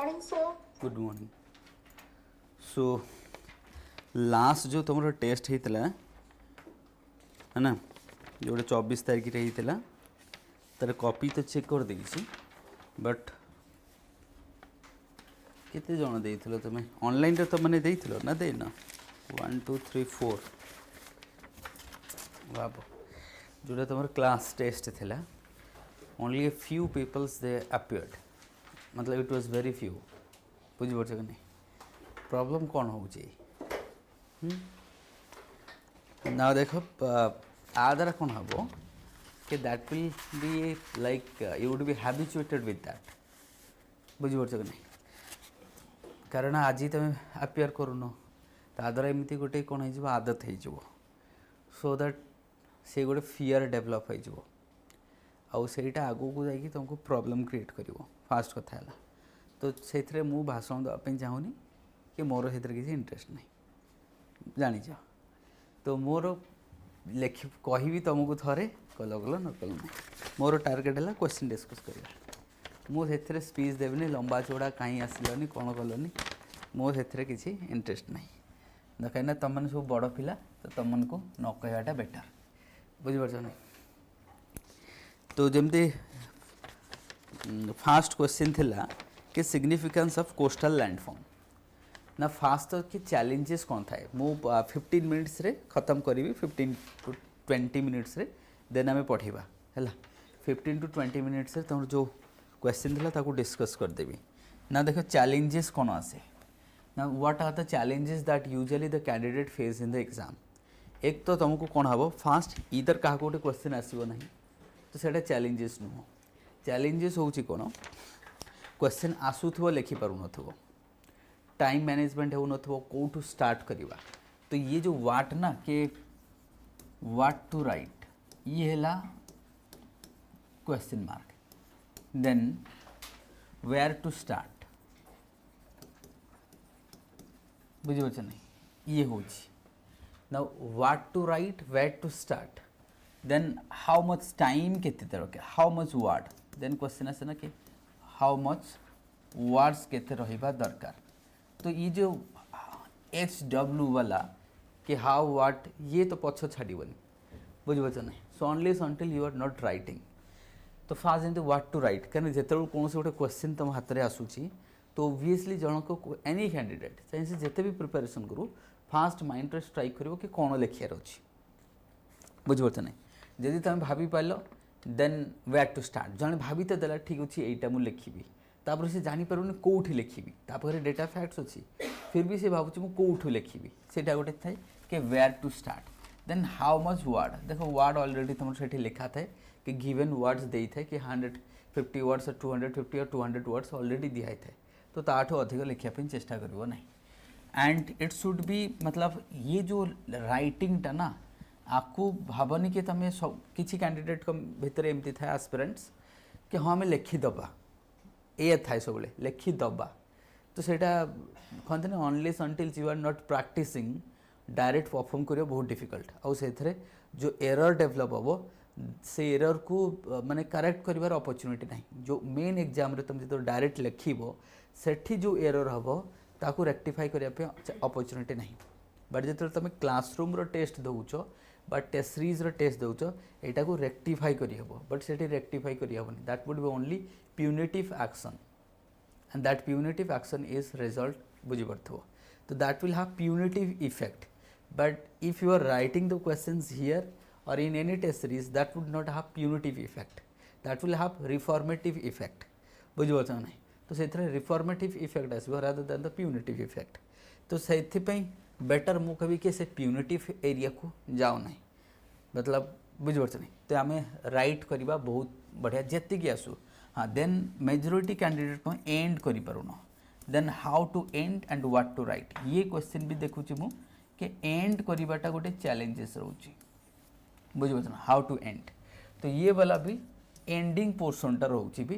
morning, sir. Good morning. So last जो तुम test होता है ना, जो 24 तारीख रे होता तार कॉपी तो चेक कर देगी, बट केते जन देइथिलो तुम ऑनलाइन रे तो माने देइथिलो ना देना 1 2 3 4 बाबू जोटा तुम क्लास टेस्ट थिला only a few peoples they appeared, मतलब इट वाज वेरी फ्यू। बुझिपार कि नहीं प्रॉब्लम कौन हो ना देख आ द्वारा कौन हम कि that will be like you would be habituated with that. बुझिपार कि नहीं कारण आज तुम अपीयर करून ता द्वारा एमती गोटे कौन हो आदत हो सो दैट से गोटे फियर डेभलप हो आउ सेटा आगू को जाकि तुमको प्रॉब्लम क्रिएट कर फास्ट कथा है। तो से मु भाषण देवाई चाहूनी कि मोर से किसी इंटरेस्ट नहीं जानीच। तो मोर लिख कहि तुमको थे कल कल न कल ना मोर टार्गेट है क्वेश्चन डिस्कस करवा। मुझे स्पीच देवनी लंबा चौड़ा कहीं आसलनी कौन कलनी मोर किसी इंटरेस्ट नहीं कहीं तुम सब बड़ पिला तो तुमको न कहवाटा बेटर। बुझिपार नहीं। तो जमती फास्ट क्वेश्चन थिला कि सिग्निफिकेंस ऑफ कोस्टल लैंडफॉर्म ना फास्ट तो कि चैलेंजेस कौन थाए मु 15 मिनट्स रे खत्म करी 15 to 20 मिनट्स रे देन आम पढ़ेबा है 15 to 20 मिनट्स रे तुम जो क्वेश्चन थिला ताको डिस्कस कर देबी ना। देखो चैलेंजेस कौन आसे ना what are the challenges that usually the candidate face in the exam. एक तो तुमको कौन हम फास्ट इधर क्या गोटे क्वेश्चन आसो ना तो सेटा चैलेंजेस नुह। चैलेंजेस हूँ कौन क्वेश्चन आसूथो लिखिपार न टाइम मैनेजमेंट हो कौटू स्टार्ट करवा। तो ये जो वाट ना कि वाट टू राइट ये है question mark then where to start. बुझिपार नहीं ये हूँ ना what to write where to start then how much time केते रखे how much word then question आसे ना कि हाउ मच वर्ड्स केते रहिबा दरकार। तो ये जो HW वाला कि हाउ व्हाट ये तो पछ छाड़बनी। बुझिपार नहीं। So only until you are not writing तो फास्ट जमी व्हाट टू राइट कहीं जिते कौन गोटे क्वेश्चन तुम हाथ में आसूसी तो ओबियसली जनक एनी कैंडिडेट चाहे से जिते भी प्रिपेरेसन करूँ फास्ट माइंड स्ट्राइक कर कि कौन लिखार अच्छी। बुझिपार नहीं। जदि तुम भाभी पार देन वेयर टू स्टार्ट जन भाभी तो देला ठीक अच्छे यहीटा मुझे लिखी तापर से जानीपारूनी कौटी लिखी तापर डेटा फैक्ट्स अच्छी फिर भी से भावुँ मुझे कौटू लिखी सेटा गोटे थाए कि where to start then how much word. देखो वर्ड ऑलरेडी तुम से लिखा थाए कि गिवन वर्ड्स दे थाए कि 150 वर्ड्स 250 और 200 वर्ड्स ऑलरेडी दिखाई थाए तो ताठू अधिक लिखापी चेष्टा करिवो नहीं। एंड इट शुड बी मतलब ये जो राइटिंग टा ना आपको भावनी कि तुम सब किसी कैंडिडेट भितर एमती थाए एस्पिरेंट्स कि हाँ आम लिखिदबा ये थाए सब लिखिदबा। तो सेटा कहते हैं unless until you are not practising direct perform करियो बहुत डिफिकल्ट आउ से जो एरर डेवलप हम से एरर को माने करेक्ट करिवार अपॉर्चुनिटी नहीं। जो मेन एग्जाम रे तुम जो डायरेक्ट लिखिबो सेठी जो एरर हम ताकू रेक्टिफाई करने अपॉर्चुनिटी नहीं। बट जो तुम क्लासरूम रो टेस्ट दौच बा टेस्ट सीरीज रो टेस्ट दौच यहाँ को रेक्टिफाई करहब बट से रेक्टिफाई करहबनी that would be only punitive action and that punitive action is result. बुझीपार तो that will have punitive effect but if you are writing the questions here और in any test series that would not have punitive effect that will have reformative effect. बुझीपार नहीं। तो से reformative effect आसो rather than the punitive effect. तो से better मु कभी कि से प्यूनिटिव एरिया को जाओ ना मतलब बुझीपार नहीं। तो आम राइट करवा बहुत बढ़िया जेतिक आसू हाँ देन मेजोरिटी कैंडिडेट को एंड करूँ then how to end and what to write ये क्वेश्चन भी देखुची मु कि एंड करवाटा गोटे चैलेंजेस रोचे। बुझीपार हाउ टू एंड तो ये वाला भी एंडिंग पोर्सनटा रोचे भी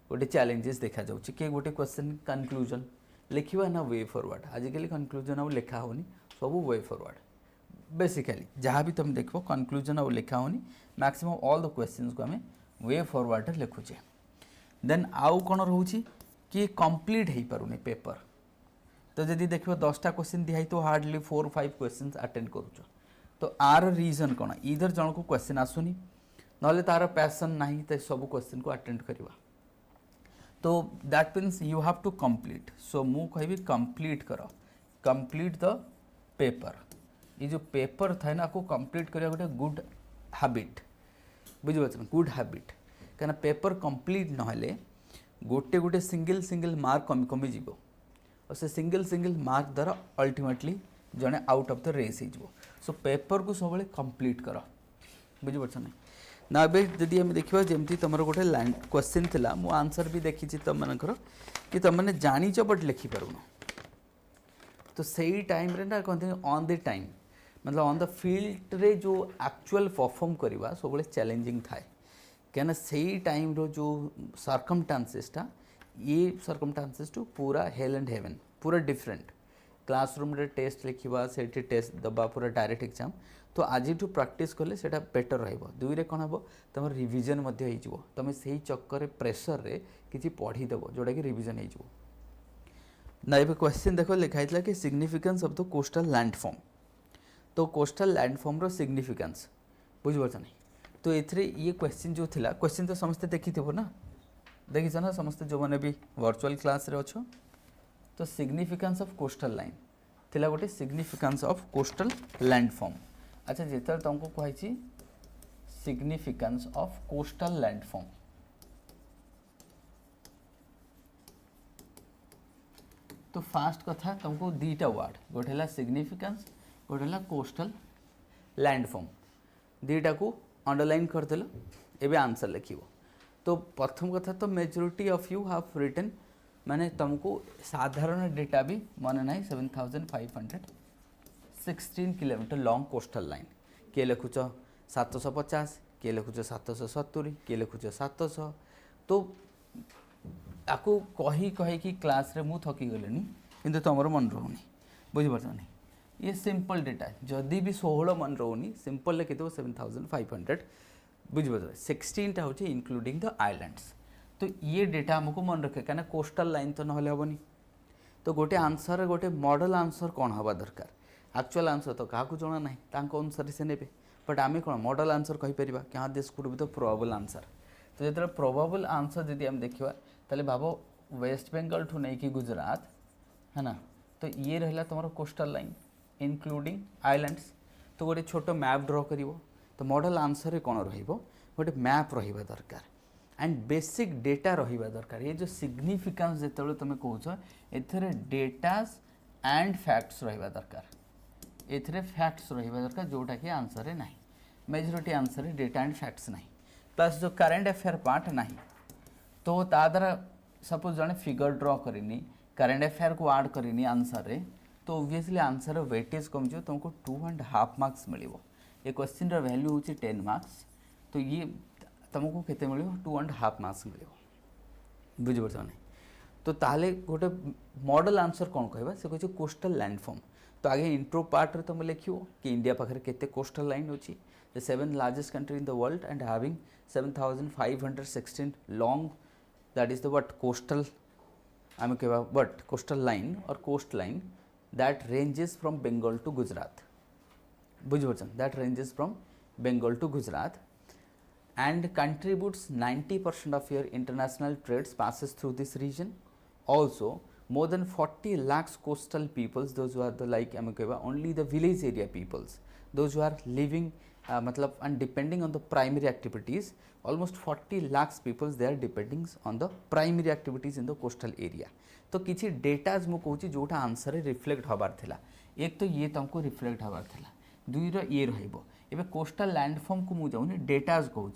गोटे चैलेंजेस देखा जाऊँ कि गोटे क्वेश्चन कनक्लूजन लिखा ना वे फॉरवर्ड आजिकल कनक्लूजन आउ लिखा होनी सब वे फॉरवर्ड बेसिकली जहाँ भी तुम देखो कनक्लूजन आउ लिखा होनी मैक्सिमम ऑल द क्वेश्चंस को आम वे फॉरवर्ड लिखुचे। देन आउ कौन रोचे कि कंप्लीट हो पारुनी पेपर। तो जदि देखो 10टा क्वेश्चन दिखाई तो हार्डली 4-5 क्वेश्चन अटेंड करुच। तो आर रीजन कौन, इधर जन को क्वेश्चन आसुनी ना तार पैसन ना तो सब क्वेश्चन को अटेंड करवा। तो that means you have to complete. So मु कहि कंप्लीट कर, कंप्लीट द पेपर। ये जो पेपर थाए ना को कंप्लीट करिया गोटे गुड हैबिट, बुझिपारछ ना, गुड हैबिट। कहीं पेपर कंप्लीट नहेले गोटे गोटे सिंगल सिंगल मार्क कमी कमी जीव और से सिंगल सिंगल मार्क द्वारा अल्टीमेटली जड़े आउट ऑफ द रेस हो। सो पेपर को सब कंप्लीट कर, बुझिपारछ ना। ना जदि आम देखा जमी तुम गोटे लैंड क्वेश्चन थिला, मु आंसर भी देखी तुम मनकर कि तुमने जानीच बट लिखिपारुन। तो सही टाइम रे ना कहते ऑन द टाइम मतलब ऑन द फील्ड रे जो एक्चुअल परफॉर्म करवा सब चैलेंजिंग थाए। क्या सही टाइम रो जो सर्कमस्टांसेसटा ये सर्कमस्टांसेस टू पूरा हेल एंड हेवन पूरा डिफरेंट। क्लासरूम रे टेस्ट लिखा से टेस्ट दबा पूरा डायरेक्ट एग्जाम। तो आज प्रैक्टिस कले से बेटर रहिबो। दुई रे कौन हम तुम रिविजन हो तुम से चक्कर प्रेसर रे किसी पढ़ीदेव जोटा कि रिविजन हो ना। ये क्वेश्चन देखो लिखाई कि significance of the coastal landform. तो कोस्टल लैंडफॉर्म रो सिग्निफिकेंस बुझिपारछ नहीं। तो ये क्वेश्चन जो थिला, क्वेश्चन तो समस्ते देखी ना, देखीछ ना समस्ते जो मैंने भी वर्चुअल क्लास रे अच्छो। तो सिग्निफिकेंस ऑफ कोस्टल लाइन थिला गोटे सिग्निफिकेंस ऑफ कोस्टल लैंडफॉर्म। अच्छा जिते तुमको कही सिग्निफिकेंस ऑफ कोस्टल लैंडफॉर्म, तो फास्ट कथा तुमको दीटा वर्ड गोटे है सिग्निफिकेंस गोटे है कोस्टल लैंडफॉर्म। दीटा को अंडरलाइन करदेल एबे आंसर लिखिबो। तो प्रथम कथा तो majority of you have written माने तुमको साधारण डेटा भी मन ना 7516 किलोमीटर लॉन्ग कोस्टल लाइन। किए लिखुच 750, किए लिखुच 770, किए लिखुच 700। तो आपको कही कही कि क्लास रे मु थकी गलिनी किंतु तुमर मन रोनी, बुझिपारछ नहीं। ये सिंपल डेटा जदि भी 16 मन रोनी सिंपल लिखिदेव 7500 बुझिपारछ। 16टा हूँ इंक्लूडिंग द आइलैंड्स। तो ये डेटा हमको मन रखे कहीं कोस्टल लाइन तो ना हेनी। तो गोटे आंसर गोटे मॉडल आंसर कौन हवा दरकार। एक्चुअल आंसर तो क्या जना ना अनुसार से ने बट आम कौन मॉडल आंसर कहीपर कि हाँ this could be the probable answer. तो जो प्रोबेबल आंसर जब आम देखा ताले भाव वेस्ट बेंगल ठू नहीं कि गुजरात है ना। तो ये रहा तुम कोस्टल लाइन इंक्लूडिंग आइलैंड्स। तो गोटे छोट मैप ड्र कर। तो मॉडल आंसर कौन रोटे मैप रहा दरकार एंड बेसिक डेटा रहा दरकार। ये जो सिग्निफिकेंस जो तुम कौच ए डेटास एंड फैक्ट्स रहा दरकार। एथिरे फैक्ट्स रहा दरकार जोटा कि आंसर है ना। मेजॉरिटी आंसर है डेटा एंड फैक्ट्स ना। प्लस जो करेंट अफेयर पार्ट ना तो ता द्वारा सपोज जड़े फिगर ड्र करनी करेंट अफेयर को ऐड करनी आंसर रे तो ओब्वियसली आंसर वेटेज कम जो तुमको 2.5 मार्क्स मिल। ये क्वेश्चन वैल्यू हूँ 10 मार्क्स। तो ये तुमको केते मिल 2.5 मार्क्स मिल, बुझिपारछ नहीं। तो ताले गोटे मॉडल आंसर कौन कहबा से कहछ कोस्टल लैंडफॉर्म। तो आगे इंट्रो पार्ट रे तुम लिखियो कि इंडिया पाखरे केते कोस्टल लाइन होची। The 7th largest country in the world and having 7516 long that is the what coastal आम कहवा what coastal line or coast line that ranges from Bengal to Gujarat, बुझिपारछन that ranges from Bengal to Gujarat and contributes 90% of your international trades passes through this region. Also more than 40 lakhs coastal peoples, those who are the like आम कहवा only the village area peoples, those who are living मतलब and depending on the primary activities, almost 40 lakhs peoples they are depending on the primary activities in the coastal area. तो किसी datas मु कहूँ जोटा answer reflect हबार थिला। एक तो ये तुमको रिफ्लेक्ट हबार थिला, दुई ये रहिबो। एबे कोस्टल लैंडफॉर्म को मु जाउनी डेटाज कहूँ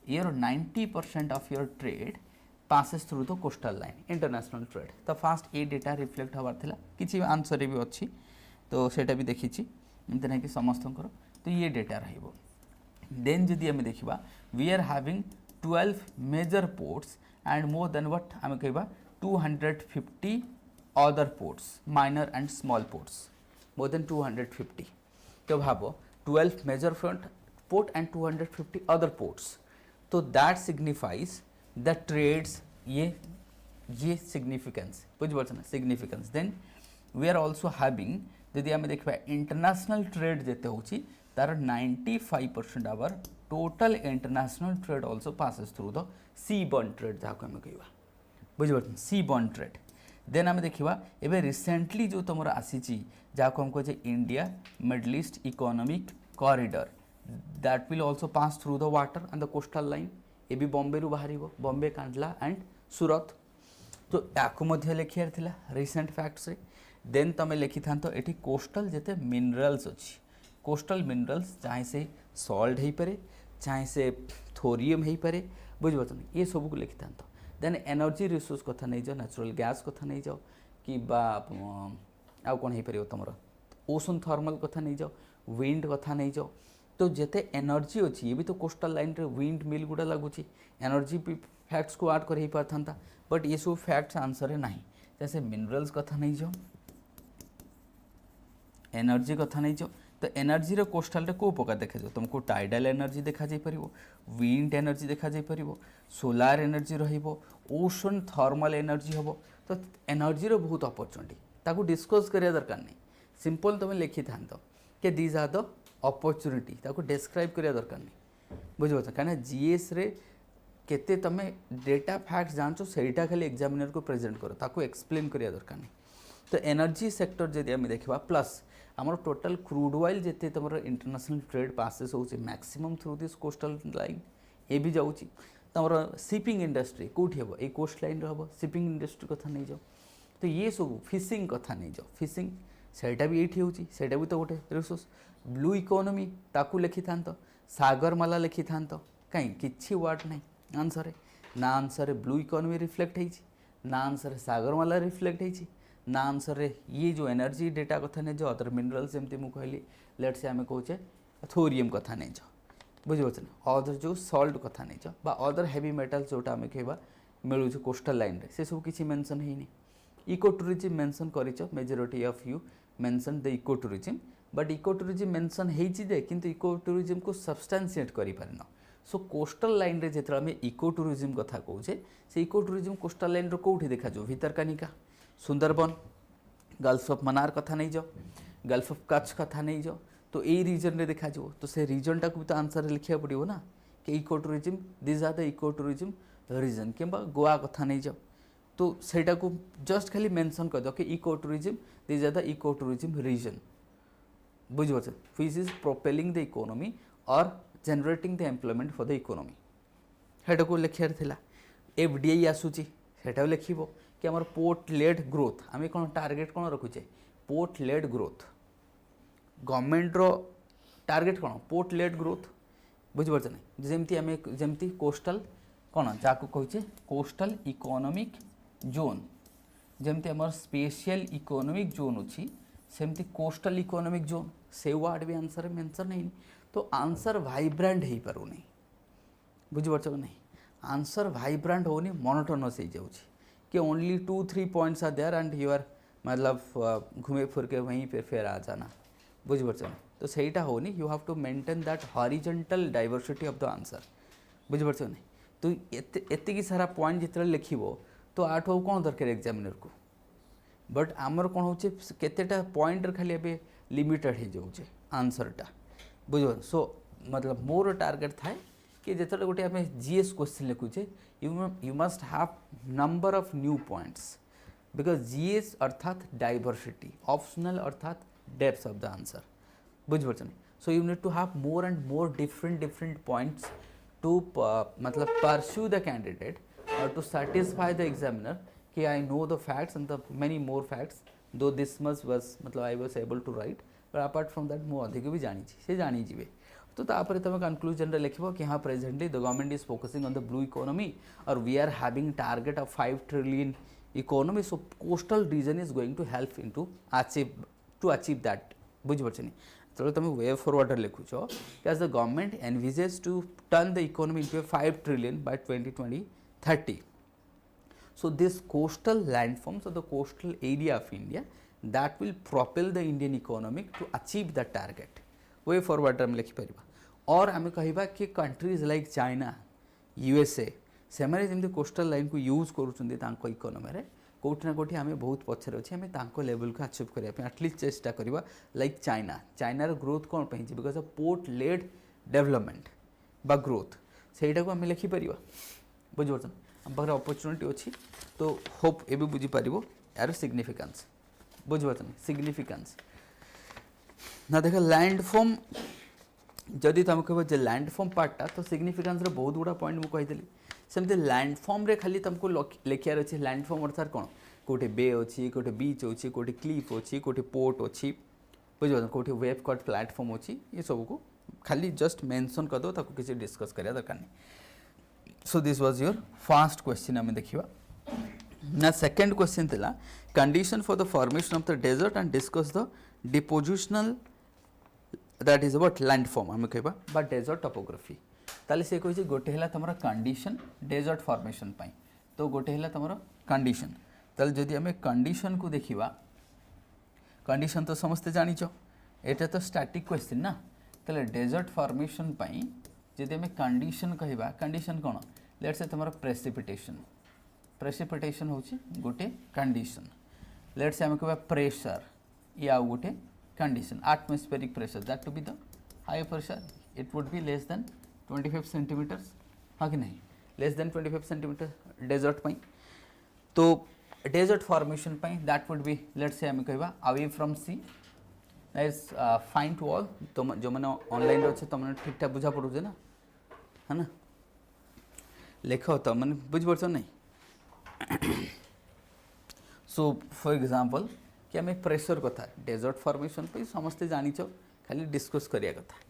येर 90% of your trade passes through the coastal line international trade. तो फास्ट ये डेटा रिफ्लेक्ट हबार थिला किसी आंसर भी अच्छी तो सेटा भी देखी एमती ना कि समस्त। तो ये डेटा रहिबो। देन जदि आम देखा we are having 12 major ports and more than what आम कहबा 250 other ports minor and small ports more than 250। तो भाव 12 major front port and 250 other ports. तो दैट सिग्निफाइज द ट्रेड्स ये ये सिग्निफिकेंस बुझिपारछ ना significance then we are also having जदि आम देखा इंटरनेशनल ट्रेड जिते होची तार 95% our total international trade also passes through the C born trade जहाँ को आम कहवा बुझिपारछ सी बॉर्न ट्रेड देन आम देखा एवं रिसेंटली जो तुम आसी जहाँ को हम कहे India middle east economic corridor that will also pass through the water and the coastal line ये भी बॉम्बे रू बाहर बॉम्बे कांडला एंड सूरत तो या लिखार थिला रिसेंट फैक्ट्स रे देन तुम लिखि था तो ये कोस्टल जिते मिनरल्स अच्छी कोस्टल मिनरल्स चाहे से सॉल्ट हो पारे चाहे से थोरियम हो पारे बुझिपार ये सब को लिखि था तो देन एनर्जी रिसोर्स कथा नहीं जाओ नेचुरल गैस कथा नहीं जाओ कि आउ कौन हो पार तुम ओशन थर्मल कथा नहीं जाओ विंड कथा नहीं जाओ तो जिते एनर्जी अच्छी ये भी तो कोस्टल लाइन रे विंड मिल गुड़ा लगुच एनर्जी फैक्ट्स को आड कर पारता बट ये सब फैक्ट्स आंसर ना जैसे मिनरल्स कथा नहीं जाओ एनर्जी कथा नहीं जाओ तो एनर्जी रो कोस्टल रे को प्रकार देखा जाओ तुमको टाइडल एनर्जी देखा जाई परिबो विंड एनर्जी देखा जाई परिबो सोलार एनर्जी रहिबो ओशन थर्मल एनर्जी हबो तो एनर्जी रो बहुत अपॉर्चुनिटी ताको डिस्कस करिया दरकार नहीं सिंपल तुम लिखि थांतो कि दीज आर द अपॉर्चुनिटी ताको डिस्क्राइब करिया दरकार नहीं बुझिपारछ काना जीएस रे केते तमे डेटा फैक्ट्स जानचो सेटा खाली एग्जामिनर को प्रेजेंट करो ताको एक्सप्लेन करिया दरकार नहीं तो एनर्जी सेक्टर जदि आम देखा प्लस आमर टोटल क्रूड ऑयल जिते तुम इंटरनेशनल ट्रेड पासेस हो maximum through this coastal line ये भी जाऊँ तुम शिपिंग इंडस्ट्री कौटी हम ये कोस्ट लाइन हम शिपिंग इंडस्ट्री कथा नहीं जाओ तो ये सब फिशिंग कथा नहीं जाओ फिशिंग सेटा भी ये होटा भी तो गोटे रिसोर्स ब्लू इकोनॉमी ताकू लिखि था सागरमाला लिखि था कहीं किसी वर्ड नहीं आंसर ना आंसर ब्लू इकोनॉमी रिफ्लेक्ट होती ना आंसर सागरमाला रिफ्लेक्ट होती ना आंसर ये जो एनर्जी डेटा कथा नहीं जाओ अदर मिनरल्स जमती मुझे कहली लेट से आम कहे थोरियम कथा नहीं जाओ बुझिपार अदर जो सल्ट कथा नहीं जाओ बा अदर हेवी मेटाल्स जोटा आम कह मिलूँ कोस्टल लाइन रे से सब किसी मेंशन है इको टूरिज्म मेंशन कर majority of you mention the eco tourism but eco tourism mention होती किंतु इको टूरिज्म को सब्सटेंशिएट कर पारिन सो कोस्टल लाइन रे जिते आम इको टूरिज्म कथा कहे से इको टूरिज्म कोस्टल लाइन रो कौटी देखा जाओ भितरकानिका सुंदरबन गल्फ ऑफ मन्नार कथा नहीं जाओ गल्फ ऑफ कच्छ कथा नहीं जाओ तो यही रीजन रे देखा जाओ तो से रीजन टाक भी तो आंसर लिखा पड़ो ना कि eco tourism these are the eco tourism region कि गोवा कथा नहीं जाओ तो सेटा को जस्ट खाली मेंशन कर दो कि eco tourism these are the eco tourism region बुझिपार which is propelling the economy और generating the employment for the economy हेटा को लिखार थिला एफडीआई आसूची सेटा लिखिबो कि आमर पोर्ट लेड ग्रोथ आम कौन टार्गेट कौन रखुचे पोर्ट लेड ग्रोथ गवर्नमेंट रो टार्गेट कौन पोर्ट लेड ग्रोथ बुझिपार नहीं जमती आम जमती कोस्टल कौन जहाँ कहे कोस्टल इकोनॉमिक जोन जमती आमर स्पेशल इकोनॉमिक जोन अच्छी सेमती कोस्टल इकोनॉमिक जोन से वर्ड भी आंसर मेंशन नहीं तो आंसर वाइब्रांट हो पारुनी बुझिपार नहीं आंसर वाइब्रांट होनी मोनोटोनस हो जाऊँ कि only 2-3 points are there and you are मतलब घूमे फिर के वहीं पे फिर आ जाना बुझिपार तो सहीटा होनी you have to maintain that horizontal diversity of the answer बुझिपार नहीं तो एति सारा पॉइंट जिते लिखो तो आठ कौन दरकार एग्जामिनर को बट आमर कौन हो केतेटा पॉइंट खाली ए लिमिटेड हो जाऊे आंसरटा बुझ सो मतलब मोर टार्गेट थाए कि जो गोटे आम जीएस क्वेश्चन लिखुचे you must have number of new points because GS अर्थात डाइवर्सिटी ऑप्शनल अर्थात डेप्थ ऑफ द आंसर बुझिपार so you need to have more and more different points to मतलब परस्यू द कैंडिडेट और to satisfy the examiner कि I know the facts and the many more facts though this much was मतलब I was able to write but apart from that मु अधिक भी जानी से जानीजे तो तापर तुम कनक्लूजन लिख कि हाँ presently the government is focusing on the blue economy और we are having target of 5 trillion economy so coastal region is going to help in to achieve that बुझिपार तो तुम वे फॉरवर्डर लिखुच कि as the government envisages to turn the economy into 5 trillion by 2030 so this coastal landforms or the coastal area of India that will propel the Indian economy to achieve the target way forward हम लिखि परिबा और आम कहबा कि countries like China USA से जमी coastal line को use कर इकोनोमी कौटना कौटी आम बहुत पचर अच्छे आम लेवल को अचीव करने एटलिस्ट चेष्टा करवा लाइक चाइना चाइनार ग्रोथ कौन पे because of port lead development बा ग्रोथ सेटा को आम लिखिपर बुझिपार आम पाखे अपरचुनिटी अच्छी तो होप ए बुझीपर यार सिग्निफिकेंस बुझिपार सिग्निफिकेंस ना देख लैंडफॉर्म जदि तुम कह लैंडफॉर्म पार्टा तो सिग्निफिकेंस बहुत गुड़ा पॉइंट मुझे सेमती लैंडफॉर्म रे खाली तुमको लिखार अच्छे लैंडफॉर्म अर्थात कौन कौटे बे अच्छी कौटे बीच अच्छी कौटे क्लिफ अच्छी कौटे पोर्ट अच्छी बुझे कौटे वेब कट प्लेटफॉर्म अच्छी ये सब को खाली जस्ट मेंशन करदे ताको किसी डिस्कस करिया दरकार नहीं। So this was your first question आम देखा ना सेकेंड क्वेश्चन थिला condition for the formation of the desert and discuss the depositional that is about landform आम कहबा बा डेजर्ट टोपोग्राफी ताले से कही गोटे है तुम कंडीशन डेजर्ट फॉर्मेशन पाई तो गोटे है तुम कंडीशन ताले जदि आम कंडीशन को देखिबा कंडीशन तो समस्ते जानिच एटा तो स्टैटिक क्वेश्चन ना ताले डेजर्ट फॉर्मेशन पाई जदि आम कंडीशन कहबा कंडीशन कौन लेट्स से तुम प्रेसिपिटेशन प्रेसिपिटेशन होची गोटे कंडीशन लेट्स से आम कहबा प्रेशर ये आउ गोटे condition atmospheric pressure that to be the high pressure it would be less than 25 centimetres हाँ कि नहीं लेस देन 25 सेंटीमीटर डेजर्ट पाई तो डेजर्ट फॉर्मेशन पाई that would be let's say आम कहबा away from sea that is fine to all तुम जो मैंने ऑनलाइन अच्छे तुम ठीक ठाक बुझा पड़े ना है ना लेख तुम मैंने बुझीपार नहीं सो फॉर एग्जांपल कि आम प्रेशर कथा डेजर्ट फॉर्मेशन पे समस्ते जानिच खाली डिस्कस करिया कथा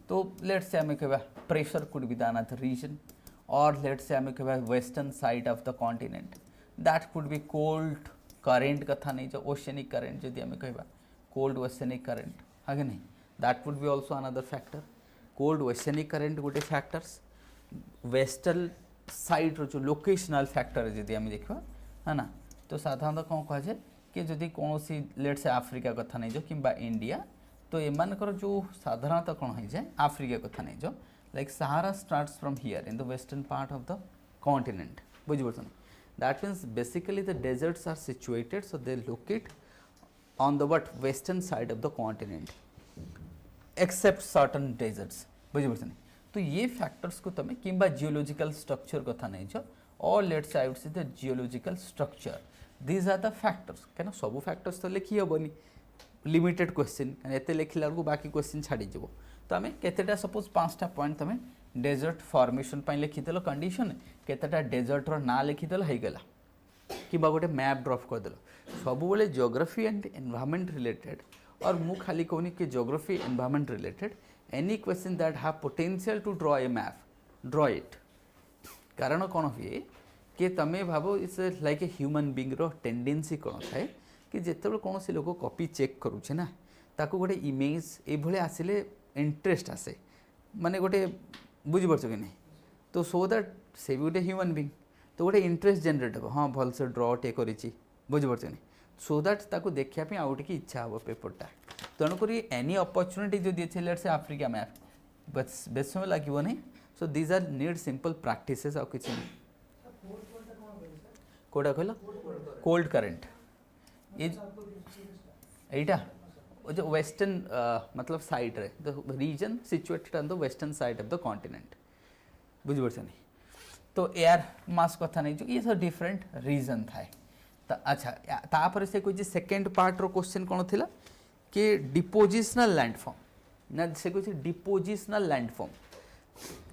तो लेट्स से आम कह pressure could be the another reason और लेट्स से आम कह western side of the continent that could be cold current कथा नहीं जो ओशियनिक करेंट जदि आम कह कोल्ड ओशियनिक करेंट हाँ कि नहीं that would B also another factor cold oceanic current गोटे फैक्टर्स वेस्टर्न साइड जो लोकेशनल फैक्टर जदि आम देखा है ना तो साधारणतः कौन कह जाए कि जदि कौन सी लेट से आफ्रिका कथा नहीं जो कि इंडिया तो एमानकर जो साधारणतः कौन हो जाए आफ्रिका कथा नहीं जो like Sahara starts from here in the western part of the continent बुझिपार that means basically the deserts are situated so they locate on the what western side of the continent except certain deserts बुझिपार तो ये factors को तुम कि geological structure कथा नहीं जो और let's I would say the geological structure these are the factors क्या सब फैक्टर्स तो लिखी हेनी लिमिटेड क्वेश्चन एत लिखला बेलू बाकी क्वेश्चन छाड़ी तो आम केतेटा सपोज 5टा पॉइंट तुम डेजर्ट फॉर्मेशन लिखिदेल कंडीशन केतेटा डेजर्ट ना लिखिदेल हो गला कि गोटे मैप ड्रॉप करदेल सब जियोग्राफी एंड एनवायरनमेंट रिलेटेड और मु खाली कहूनी कि geography environment related any question that have potential to draw a map draw it कारण कौन हुए कि तमें भाव it's like a human being रो टेंडेंसी कौन थाए कि जिते कौन से लोग कॉपी चेक करुचे ना ताको गोटे इमेज ये आसिले इंटरेस्ट आसे माने गोटे बुझीपार कि नहीं तो सो दैट से भी गोटे ह्यूमन बीइंग तो गोटे इंटरेस्ट जनरेट हो हाँ भल से ड्र टे कर बुझीपार नहीं सो दैट ताको देखापी आउ टे इच्छा हे पेपरटा तेणुक एनी अपरचुनिटी जो दिए लेट से आफ्रिका मैप बस बेस समय लगे नहीं so these are need simple practices आ कि कोटा कहल कोल्ड करेंट यहीटा जो वेस्टर्न मतलब साइड रे the region situated on the western side of the continent बुझीपार नहीं तो एयर मास कथा नहीं जो ये सब डिफरेंट रीजन थाए अच्छा तापर से कोई सेकेंड पार्ट रो क्वेश्चन कौन थिला कि डिपोजिशनल लैंडफॉर्म ना से कोई डिपोजिशनल लैंडफॉर्म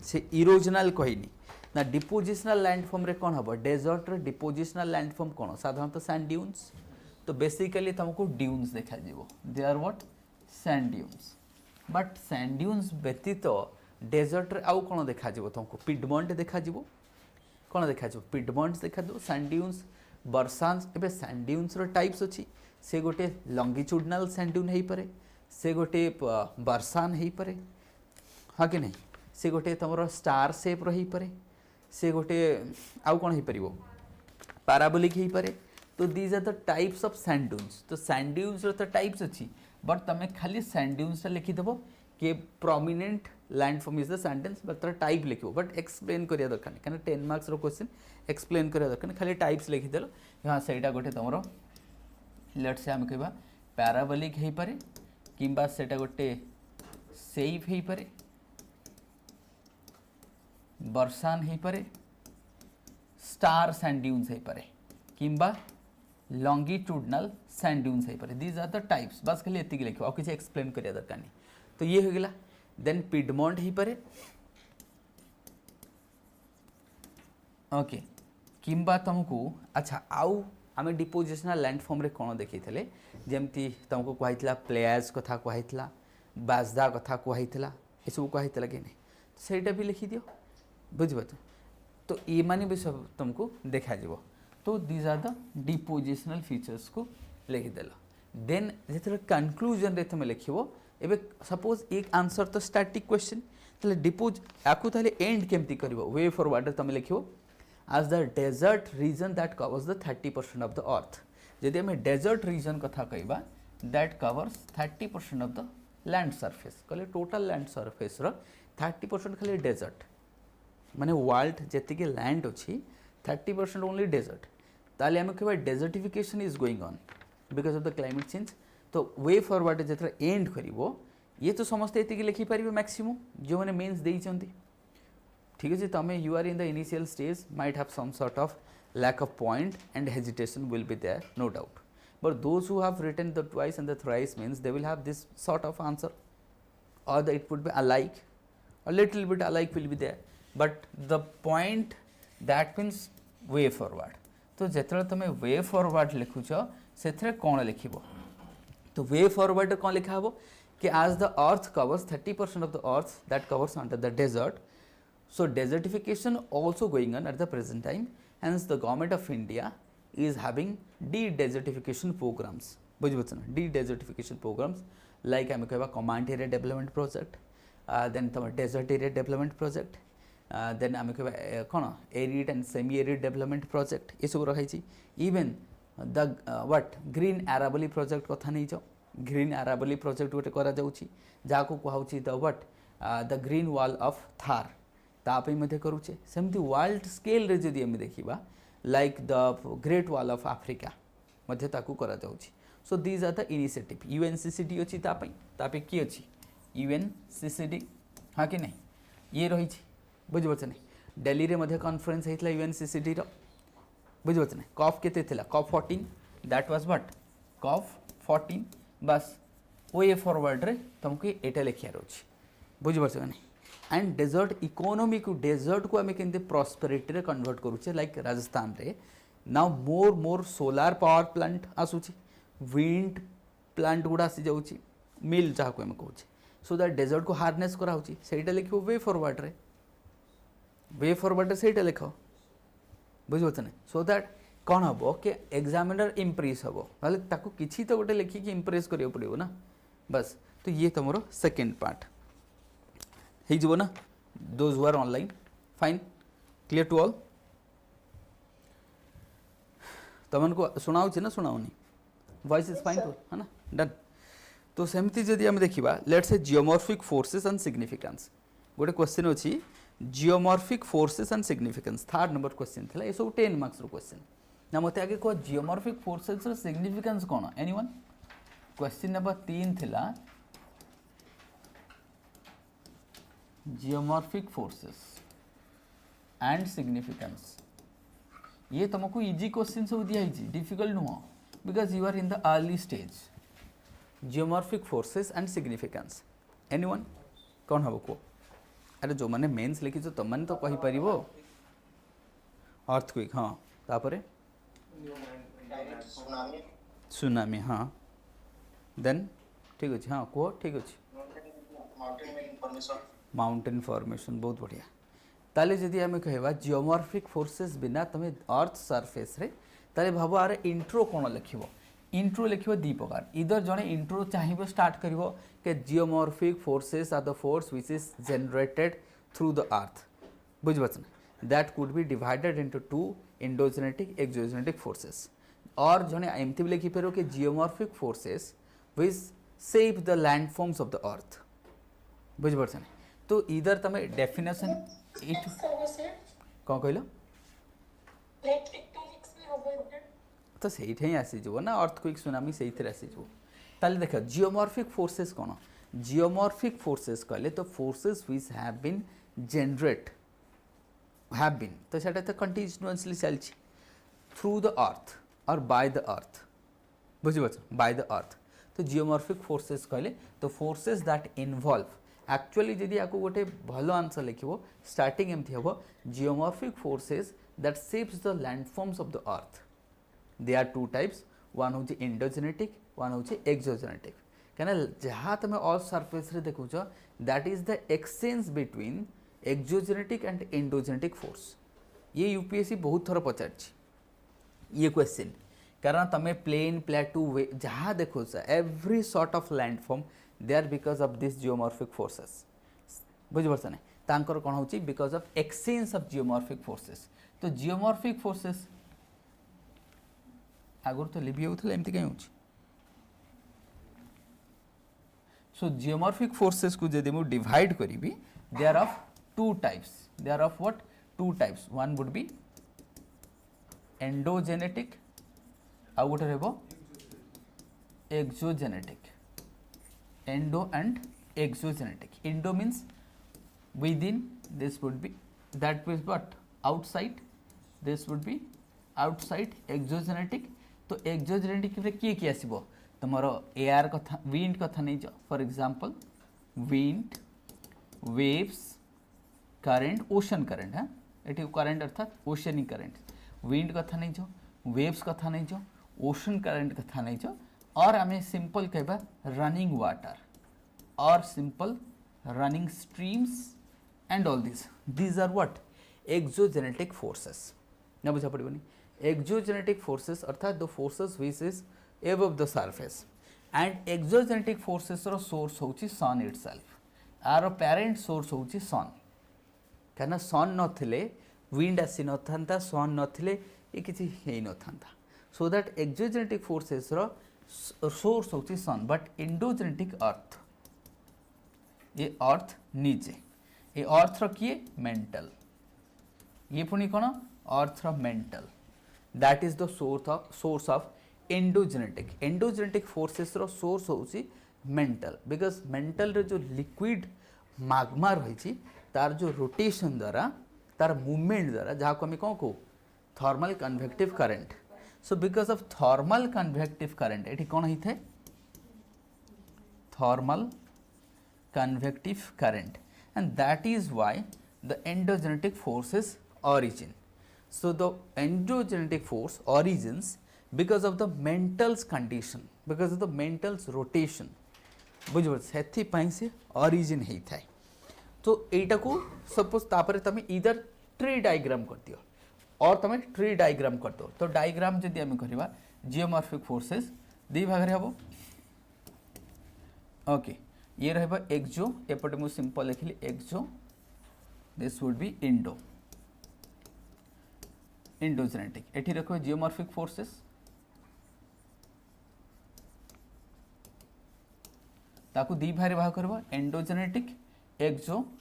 से इरोजनल कहनी ना डिपोजिशनल लैंडफॉर्म रे कौन हम डेजर्ट रे डिपोजिशनल लैंडफॉर्म कौन साधारणतः सैंड ड्यून्स तो बेसिकली तुमको ड्यून्स देखा they are what sand dunes but sand dunes व्यतीत डेजर्ट रे आउ कौन देखा तुमको पिडमंट देखा कौन देखा पिडमंट देखा सैंड ड्यून्स बर्सान्स एबे सैंड ड्यून्स रो टाइप्स अच्छी से गोटे लंगिट्यूडनल सैंड ड्यून हो पारे से गोटे बर्सान हो पारे हाँ कि नहीं से गोटे तुम स्टार सेप रही पारे से गोटे आउ कौन हो पार पाराबोलिक हो पारे तो these are the types of sand dunes तो सैंड ड्यून्स रो तो टाइप्स अच्छी बट तुम खाली सैंड ड्यून्स लिखिदेव कि prominent landform is the sentence but तार टाइप लिखो बट एक्सप्लेन करिया दरकार नहीं कहीं 10 मार्क्स क्वेश्चन एक्सप्लेन करिया दरकार नहीं खाली टाइप्स लिखिदेल हाँ सहीटा गोटे तुम लेट से आम कह पैराबोलिक हो पारे किंबा सेटा गोटे सेफ हो पारे बर्सान हो पारे स्टार सैंड ड्यून्स हो पारे किंबा लॉन्गिट्यूडनल सैंड ड्यून्स हो पारे दीज आर द टाइप्स बस खाली एतिक लिख और किसी एक्सप्लेन करिया दरकार नहीं तो ये हो गला देन पिडमोंट हो पारे ओके किंबा तुमको अच्छा आउ आम डिपोजिशनल लैंडफॉर्म रे कौन देखी जमती तुमको कही प्लेयर्स कथा कही बाजदा कथा कही ये सब कही कि नहीं ସେଇଟା भी लिखी दियो बुझिपार तो ये माने भी सब तुमको देखा जीवो तो these are the depositional features को लिखिदेल देन जो कनक्लूजन रे तुम लिखो एबे सपोज एक आंसर तो स्टैटिक क्वेश्चन ताले डिपोज याकू ताले एंड केमती करिवो वे फॉरवर्ड रे तुम लिखो as the desert region that covers the 30% of the earth जदि हमें desert region कथा कहबा that covers 30% of the land surface कहले total land surface रो 30% खाली desert माने वर्ल्ड जेति के लैंड अछि 30% ओनली डेजर्ट ताले हमें कहबा desertification is going on because of the climate change तो वे फॉरवर्ड जेतरा एंड करिवो ये तो समस्त एति के लिखि परिबे मैक्सिमम जो माने मेंस देई चंती ठीक है तुम you are in the initial stage might have some sort of lack of point and hesitation will be there no doubt but those who have written the twice and the thrice means they will have this sort of answer और the it would be alike a little bit alike will be there but the point that means way forward तो जेतरे तुम way forward लिखुच से कौन लिख तो way forward कौन लिखा हे कि as the earth covers 30% of the earth that covers under the desert so desertification also going on at the present time hence the government of India is having de-desertification programs बुझे de-desertification programs like आम कह command area development project then तुम desert area development project then आम कह कौन arid and semi arid development project ये सब रही even the what green Aravalli project कथा नहीं जाओ green Aravalli project गोटे करा जाउची जाको कहउची the what the green wall of Thar तापई मध्य करूचे सेमती वर्ल्ड स्केल रे जदि हम देखिबा like the great wall of Africa मध्य ताकू करा जाउची so these are the initiative UNCCD अछि तापई की अछि यूएनसीसीडी हाँ कि नहीं ये रही बुझे नहीं दिल्ली रे मध्य कॉन्फ्रेंस होता यूएनसीसीडी रो बुझे नहीं कॉफ केते थिला कॉफ 14 दैट वाज व्हाट कॉफ 14 बस वे फॉरवर्ड रे तुमको एटा लिखिया रहउची बुझे नहीं एंड डेजर्ट इकोनॉमी को डेजर्ट को आम के प्रॉस्पेरिटी रे कन्वर्ट करूचे लाइक राजस्थान रे now more solar power plant आसूची विंड प्लांट गुड़ा आसी जाऊँगी मिल जहाँ को आम कहूँ सो दैट डेजर्ट को हार्नेस कराऊँगी सहीटा लिख वे फॉरवर्ड रे सहीटा लिख बुझे ना सो दैट कौन हम कि एग्जामिनर इम्प्रेस हम ना किसी तो गोटे लिखिकी इम्प्रेस करिया पड़ो ना बस तो ये तुम सेकेंड पार्ट हो ना those who are online fine clear to all तुमको शुणाऊँ ना शुणाऊनी वॉइस इज फाइन टू है ना डन तो सेमती जदि आम देखा let's say geomorphic forces and significance गोटे क्वेश्चन अच्छी geomorphic forces and significance third number question था ये सब 10 मार्क्स क्वेश्चन ना मत आगे कह जियोमॉर्फिक फोर्सेस सिग्निफिकेंस कौन एनीवन क्वेश्चन नंबर 3 थिला जियोमॉर्फिक फोर्सेस एंड सिग्निफिकेंस ये तुमको इजी क्वेश्चन सब दिखाई डिफिकल्ट नुह because you are in the early stage geomorphic forces and significance anyone कौन हम कह अरे जो मैंने मेन्स लिखी तुम मैंने तो कही पार अर्थक्वेक हाँ तापरे सुनामी हाँ देन ठीक अच्छे हाँ कह ठीक अच्छे माउंटेन फॉर्मेशन बहुत बढ़िया ताले जदि आम कह जियोमॉर्फिक फोर्सेस बिना तुम अर्थ सरफेस रे ताले भाव आर इंट्रो कौन लिख इंट्रो लिख दी प्रकार इधर जड़े इंट्रो चाहिए स्टार्ट कर कि geomorphic forces are the force which is generated through the earth बुझे that could be divided into two endogenetic exogenetic forces और जड़े एमती भी लिखिपर कि geomorphic forces which save the landforms of the earth बुझिपारछ ना तो इधर तुम डेफिनेशन एट कौन कहल तो से ही आसीज ना अर्थक्वेक सुनामी से आसीज ताले देख जियोमॉर्फिक फोर्सेस कौन जियोमॉर्फिक फोर्सेस कहले तो forces which have been generate have been तो सेटा तो कंटिन्यूअसली चलछि थ्रू द अर्थ और बाय द अर्थ बुझिपारछ बाय द अर्थ तो जियोमॉर्फिक फोर्सेस कहले तो फोर्सेस दैट इन्वॉल्व एक्चुअली जदि आपको गोटे भल आंसर लिखिबो स्टार्टिंग एमथि हबो geomorphic forces that shapes the landforms of the earth they are two types one हूँ एंडोजेनेटिक वन हूँ एक्सोजेनेटिक कहीं जहाँ तुम ऑल सरफेस रे देखुच that is the exchange between exogenetic and endogenetic force ये यूपीएससी बहुत थर पचार ये क्वेश्चन कारण तुम प्लेन प्लेटू वे जहाँ देखो every sort of landform they are because of this geomorphic forces बुझिपारछ ना तांकर कौन होची because of exchange of geomorphic forces तो जियोमॉर्फिक फोर्सेस आगुर तो लिभि होता एमती कहीं होची सो जियोमॉर्फिक फोर्सेस को जदि मु डिवाइड करी they are of two types they are of what two types one would be endogenetic आउ गोटे रहबो exogenetic endo and exogenetic endo means within this would be that was what outside this would be outside exogenetic तो exogenetic रे किए आसीबो तुमरो air कथा wind कथा नहीं जो for example wind waves current ocean current हाँ एटी करंट अर्थात oceanic current wind कथा नहीं जो वेव्स कथा नहीं जो ओशन करंट कथा नहीं जो और आमे सिंपल कहबा रनिंग वाटर और simple running streams and all these are what exogenetic forces ना बुझा पड़िबनी exogenetic forces अर्थात the forces which is above the surface and exogenetic forces row source होची sun itself आरो parent source होची sun कहना sun नथिले wind आसी नथांता sun नथिले ये किछि हेई नथांता so that exogenetic forces row source होची sun but endogenetic earth ये अर्थ नीचे ये अर्थ किए मेंटल ये पुणी कौन earth mantle that is the source of endogenetic forces रो सोर्स होची मेंटल बिकॉज मेंटल रे जो लिक्विड माग्मा रही तार जो रोटेशन द्वारा तार मूवमेंट द्वारा जहाँ को आम कौन कहू thermal convective current so because of thermal convective current ये कौन होता है thermal convective current and that is why the endogenetic forces origin so the endogenetic force origins because of the mental's condition because of the mental's rotation बुझ से origin होता है तो यटा को सपोज तापर तुम इधर ट्री डायग्राम कर दियो और तुम ट्री डायग्राम कर दो तो डायग्राम जदि आम करवा जियोमॉर्फिक फोर्सेस दी भाग हम ओके ये रहा एक्सो एपटे मुझे सिंपल लिखिली exo this would be endo endogenetic एठी रखो जियोमॉर्फिक फोर्सेस ताकू दी भाग भाग करबा एंडोजेनेटिक एक्सोजेनेटिक्स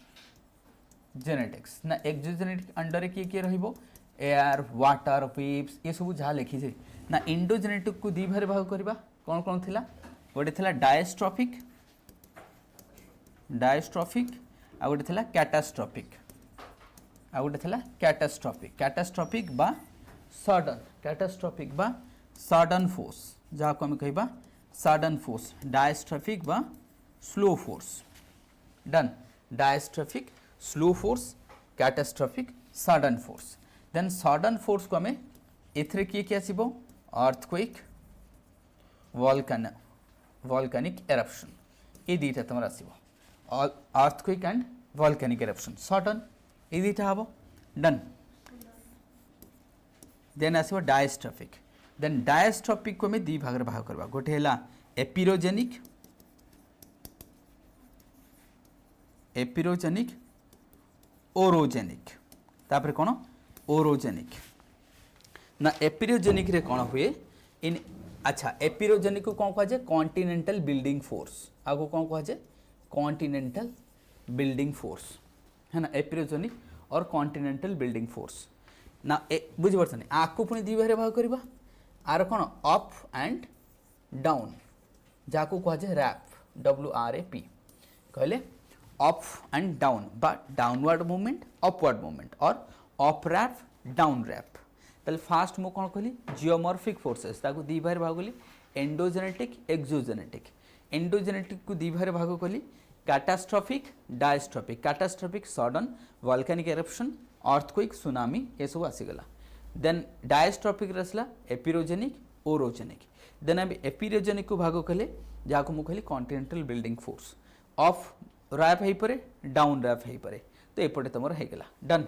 ना एक्सोजेनेटिक अंडर किए किए रहिबो एयर वाटर वेव्स ये सब जहाँ लिखी है ना इंडोजेनेटिक को दी भाग भाग करबा कौन कौन थिला गोटे थिला डायस्ट्रॉफिक आ गोटे थिला कैटास्ट्रॉफिक आ गोटे थिला कैटास्ट्रॉफिक बा सडन फोर्स जहाँ को आम कहबा सडन फोर्स डायस्ट्रॉफिक बा slow force done diastrophic slow force catastrophic sudden force then sudden force को आम एथरे किए आसीबो अर्थक्वेक वोल्केनिक एरप्शन ये दुईटा तुम आसीबो earthquake and volcanic eruption sudden ये दुईटा हम डन देन आसो डायस्ट्रॉफिक देन डायस्ट्रॉफिक को आम दी भाग भाग करवा गोटे है एपिरोजेनिक ओरोजेनिक तापर कौन ओरोजेनिक ना एपिरोजेनिक रे कौन हुए इन अच्छा एपिरोजेनिक को कौन कह जाए कॉन्टिनेंटल बिल्डिंग फोर्स आगो कौन कह जाए कॉन्टिनेंटल बिल्डिंग फोर्स है ना एपिरोजेनिक और कॉन्टिनेंटल बिल्डिंग फोर्स ना बुझिपारछन आकु पुणी दी भाग करवा आर कौन अप एंड डाउन जाकू कह जाए रैप WRAP कहले अप एंड डाउन बा डाउनवर्ड मूवमेंट अपवर्ड मूवमेंट और अप रैप डाउन रैप ताले फास्ट मु कौन कहली जियोमॉर्फिक फोर्सेस ताकू दी भाग कली एंडोजेनेटिक एक्सोजेनेटिक एंडोजेनेटिक को दी भाग कली catastrophic diastrophic catastrophic sudden volcanic eruption earthquake tsunami ये सब आसीगला देन डायस्ट्रोफिक रसला एपिरोजेनिक ओरोजेनिक देन आम एपिरोजेनिक को भाग कले जहाँ मुझे कहली continental building force of warp हो पारे डाउन रैप हो पारे तो एपटे तुम होगा done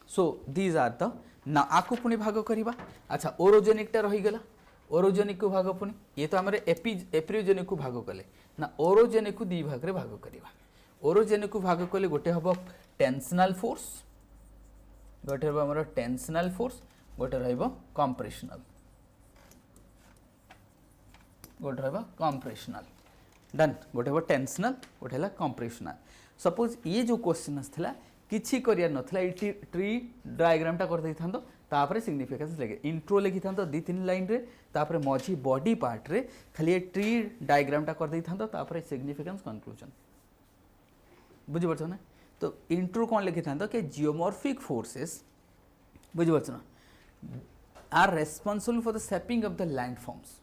so these are the ना आपको पुणी भाग करवा अच्छा ओरोजेनिकटा रहीगला ओरोजेनिक को भाग पुणी ये तो आम एपिरोजेनिक को भाग कले ना ओरोजेनिक को दी भाग रे भाग करवा ओरोजेनिक को भाग कले गोटे हम टेंशनल फोर्स गोटे हम टेंशनल फोर्स गोटे कंप्रेशनल गोटे रहा कंप्रेशनल डन गोटे हम टेंशनल गोटे है कंप्रेशनल सपोज ये जो क्वेश्चन आसाला किसी कर नाला ये ट्री डायग्रामटा कर तापर सिग्निफिकेंस लगे इंट्रो लिखि था दी तीन लाइन रे तापर मझी बॉडी पार्ट रे खाली ये ट्री डायग्रामटा कर तापर सिग्निफिकेंस कंक्लूजन बुझीपार ना तो इंट्रो कौन लिखि था कि जियोमॉर्फिक फोर्सेस बुझीपार ना are responsible for the shaping of the landforms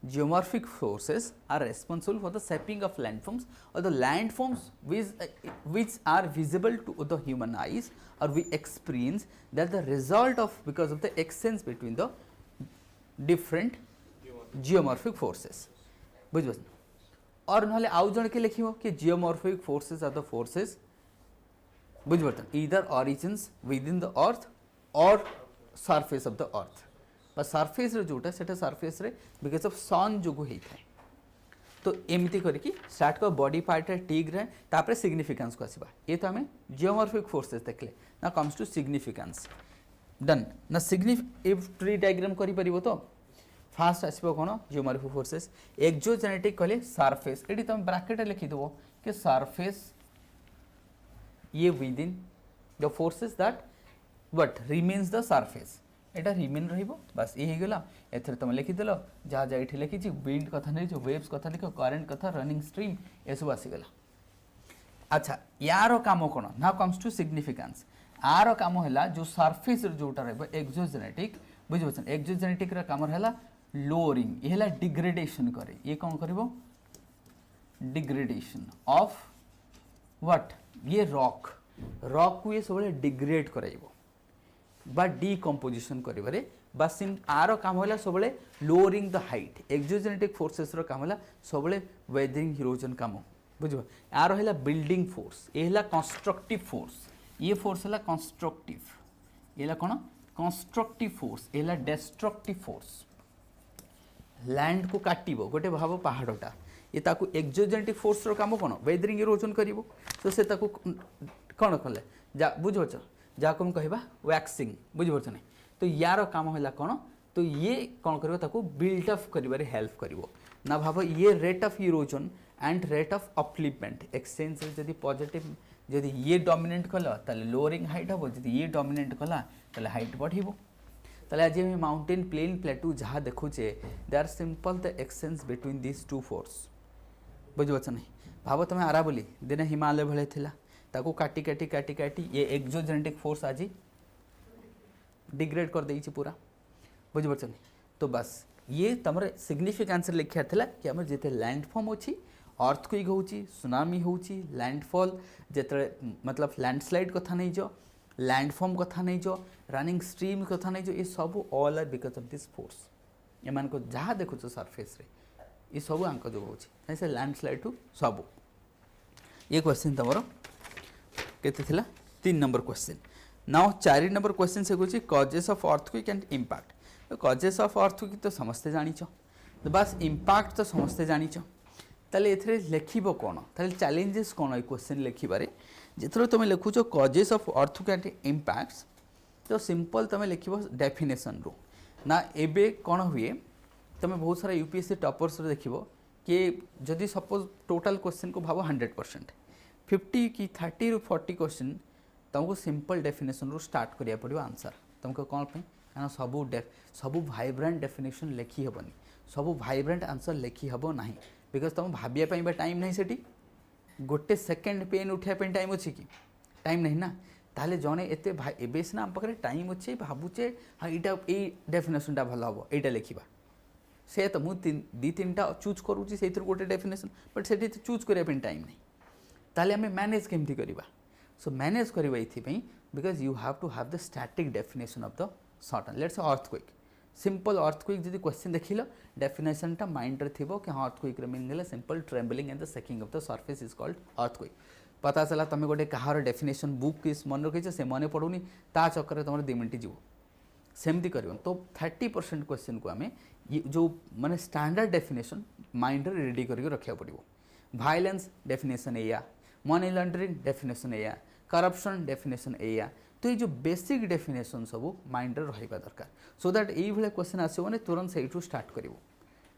geomorphic forces are responsible for the shaping of landforms or the landforms which are visible to the human eyes or we experience that the result of because of the exchange between the different geomorphic forces बुझ और नहले आउ जण के लिखिबो कि geomorphic forces are the forces बुझ either origins within the earth or surface of the earth surface जोटा से सरफेस रे बिकॉज ऑफ सन जो होता है तो एमती करके स्टार्ट कर बॉडी पार्ट रे टी ग्रे तापर सिग्निफिकेंस को आसीबा ये तो हमें जियोमॉर्फिक फोर्सेस देखले ना कम्स टू सिग्निफिकेंस डन ना सिग्निफिक ट्री डायग्राम करि परिबो तो फास्ट आसीबो कोन जियोमॉर्फिक फोर्सेस एक्सोजेनेटिक कहले सरफेस एटी तुम ब्रैकेट लिखि दबो कि सरफेस ये with in the forces that what remains the surface Etah remain रहिबो बस ये गला एथर तुम लिखिदेल जहाँ जहाँ ये लिखी विंड कथा नहीं जो वेव्स कथा लिख करेन्ट कथा रनिंग स्ट्रीम ये सब आसीगला अच्छा यार काम कौन ना कम्स टू सिग्निफिकेंस आर काम है जो सरफेस जोटा रहा एक्सोजेनेटिक बुझे एक्सोजेनेटिक काम है लोअरिंग ये डिग्रेडेशन करे ये कौन कर डिग्रेडेशन ऑफ व्हाट ये रॉक रॉक को ये सब डिग्रेड कराइबो बा डिकम्पोजिशन करिबारे बा सिम आर काम है सब lowering the height exogenetic forces रो काम है सब वेदरिंग इरोजन काम बुझो आर है बिल्डिंग फोर्स ये है कंस्ट्रक्टिव फोर्स ये फोर्स है कंस्ट्रक्टिव ये कौन कंस्ट्रक्टिव फोर्स ये डिस्ट्रक्टिव फोर्स लैंड को काटिबो गोटे भाव पहाड़टा ये ताकू एक्सोजेनेटिक फोर्स रो काम कौन वेदरिंग इरोजन करिवो तो से ताकू कौन कले जा बुझो जहाँ को हम कहवा वैक्सिंग बुझीपार नहीं तो यार काम है कौन तो ये कौन कर बिल्ड अप कर हेल्प कर ना भाव ये rate of erosion and rate of upliftment exchange जदि पॉजिटिव जदि ये डोमिनेट कल ताले लोअरिंग हाइट हम जदि ये डोमिनेट कला ताले हाइट बढ़िबो ताले आज हम माउंटेन प्लेन प्लेटू जहाँ देखुचे they are simple the exchange between this two force बुझीपार नहीं भाव तुम आरावली दिने हिमालय भले थिला ताको काटी काटी काटी काटी ये एक्सोजेनेटिक फोर्स आज डिग्रेड कर देइछि पूरा बुझीपार नहीं तो बस ये तुम सिग्निफिकेंस लिखा था कि आम जिते लैंडफॉर्म अच्छी अर्थक्वेक होची सुनामी होची लैंडफॉल जिते मतलब लैंडस्लाइड कथा नहीं जो लैंडफॉर्म कथा नहीं जो रनिंग स्ट्रीम कथा नहीं जो ये सब all are because of this force एमान को जहाँ देखुच सरफेस रे ये सब आंक जो होची से लैंडस्लाइड टू सब ये क्वेश्चन तुम केते थिला 3 number question now 4 number question से होची causes of earthquake and impact तो कॉजेस ऑफ अर्थक्वेक तो समस्ते जानिछ तो बस इंपैक्ट तो समस्ते जानिछ ताले एथरे लेखिबो कोन ताले चैलेंजेस कोन ए क्वेश्चन लेखिबारे जेथरो तुम लिखुछ causes of earthquake and impacts तो सिंपल तुम लिखिबो डेफिनेशन रो ना एबे कोन हुए तुम बहुत सारा यूपीएससी टॉपर्स रे देखिबो कि जदि सपोज टोटल क्वेश्चन को भाव 100% 50 कि 30 रु 40 क्वेश्चन तुमको सिंपल डेफिनेशन रू स्टार्ट करिया पड़ो आंसर तुमको कौन पे कारण सबू वाइब्रेंट डेफिनेशन लिखी हेबनी सबू वाइब्रेंट आंसर लिखी हेब ना बिकज तुम भाविया टाइम नहीं सेठी गोटे सेकेंड पेन उठाया टाइम अच्छी कि टाइम नहीं ना ताले जड़े एत एवं सीना आम पाखे टाइम अच्छे भावुचे हाँ यहाँ ये डेफिनेशनटा भल हम यहाँ लिखा से तो मुझे दी तीन टा चूज करुँची से गोटे डेफिनेशन बट से चूज करने टाइम नहीं ताले आम मैनेज केमती करवा सो मैनेज करवा ये because you have to have the static definition of the certain let's earthquake simple earthquake जब क्वेश्चन देखिल डेफिनेशनटा माइंड रे थी कि हाँ अर्थक्वेक मीनिंग है simple trembling and the shaking of the surface is called earthquake पता चला तुम गोटे कहार डेफिनेशन बुक किस मन रखी से मन पड़ूनी ता चक्कर तुम 2 मिनट जीव सेमती कर तो 30% क्वेश्चन को आम जो माने स्टैंडर्ड डेफिनेशन माइंड रे रेडी करके रखा पड़ो वायलेंस डेफिनेशन एया मनी लॉन्ड्रिंग डेफिनेशन एया करप्शन डेफिनेशन एया तो ये जो बेसिक डेफिनेशन सब माइंड रे रहिबा दरकार सो दैट ये भाई क्वेश्चन आसो तुरंत से स्टार्ट कर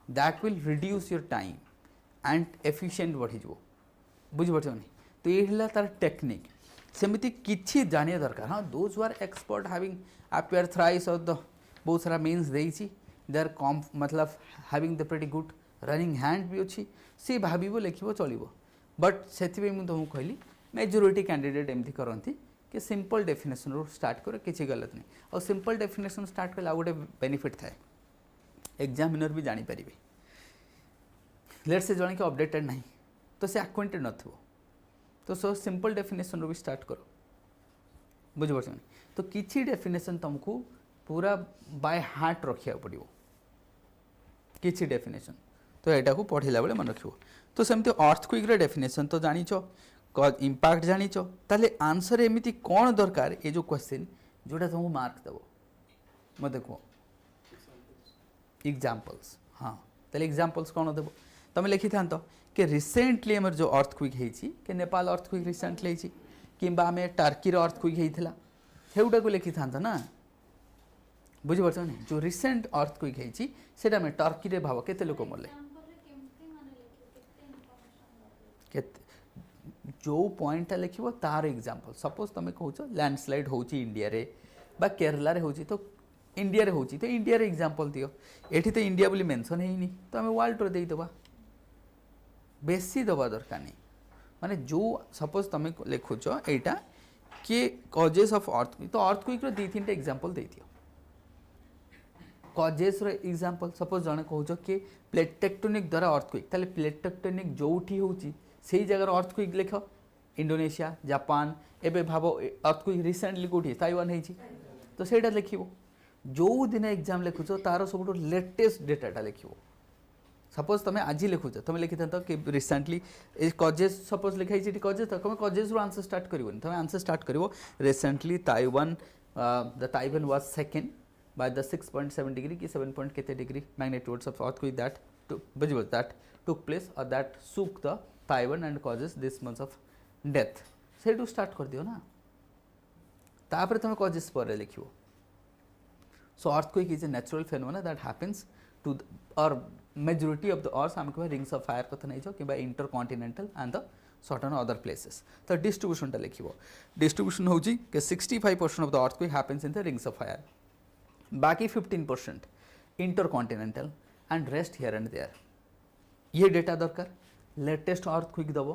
that will reduce your time and efficient बढ़ी बुझीपार नहीं तो ये तार टेक्निक सेमती किछि जानिया दरकार हाँ those who are expert having appear thrice और द बहुत सारा मीन्स देइछि दे आर कम मतलब having the pretty good running hand भी अच्छी सी भाव लिखो चलो बट से तुमको कहली मेजोरिटी कैंडिडेट एमती करती कि सिंपल डेफिनेशन रू स्टार्ट कर किसी गलत नहीं और सिंपल डेफिनेशन स्टार्ट कले गोटे बेनिफिट थाए एग्जामिनर भी जानीपर लेट से जन के अपडेटेड नहीं तो से आक्वेंटेड न तो सो सिंपल डेफिनेशन रू भी स्टार्ट करो बुझे तो किसी डेफिनेशन तुमको पूरा बाय हार्ट रखा पड़ो किसी डेफिनेशन तो यहाँ को पढ़ला बेले मन रखो तो सेमती अर्थक्वेक डेफिनेशन तो जानिच इम्पैक्ट जानिच ताले आंसर एमती कौन दरकार ये जो क्वेश्चन जोटा तुमको मार्क देव मत कह एग्जाम्पल्स हाँ ताले एग्जाम्पल्स कौन देव तुम लिखि था कि रिसेंटली आम जो अर्थक्वेक कि नेपाल अर्थक्वेक रिसेंटली कि आम टर्की अर्थक्वेक होता सेगुटा को लिखि था ना बुझीपार नहीं जो रिसेंट अर्थक्वेक से टर्की रे भाव केते लोक मरले जो पॉइंटा लिख तार एग्जांपल सपोज तुम कौच लैंडस्लाइड हो इंडिया रे बा केरला रे हो तो इंडिया रे हो तो इंडिया रे एग्जांपल दियो एठी तो इंडिया बोली मेंशन है तो आम वर्ल्ड रे देदबा बेसी दबा दरकार नहीं माने जो सपोज तुम लिखुच एटा कि कजेस ऑफ अर्थक्वेक तो अर्थक्वेक रो 2-3 एग्जांपल दे दियो कजेस रो एग्जांपल सपोज जने कहूछ कि प्लेट टेक्टोनिक द्वारा अर्थक्वेक ताले प्लेट टेक्टोनिक जोठी होची से जगह अर्थक्वेक लिख इंडोनेशिया जापान एबे भाव अर्थक्वेक रिसेंटली कोठी ताइवान है तो सेटा लिखिबो जो दिन एग्जाम लिखुछ तार सब लेटेस्ट डेटाटा लिखिबो सपोज तुम आज लिखुच तुम लिखि था कि रिसेंटली कजेस सपोज लिखाई कजेस तुम कजेस रू आंसर स्टार्ट करनी तुम आंसर स्टार्ट कर recently Taiwan the Taiwan was shaken by the 6.7 degree कि 7 पॉइंट केते degree magnitudes of earthquake that बुझिबो दैट टुक प्लेस और that shook the Taiwan and causes this months of death से start कर दियो ना तापर तुम कजेस पर लिखिबो so earthquake is a natural phenomena that happens to और मेजोरिटी ऑफ द अर्थ आम कह रिंग्स ऑफ फायर कथा नहीं कि intercontinental and the certain other places तो डिस्ट्रीब्यूशन लिख डिस्ट्रीब्यूशन हूँ कि 65% of the earthquake happens in the rings of fire बाकी 15% intercontinental and rest here and there ये डेटा दरकार लेटेस्ट अर्थक्वेक दब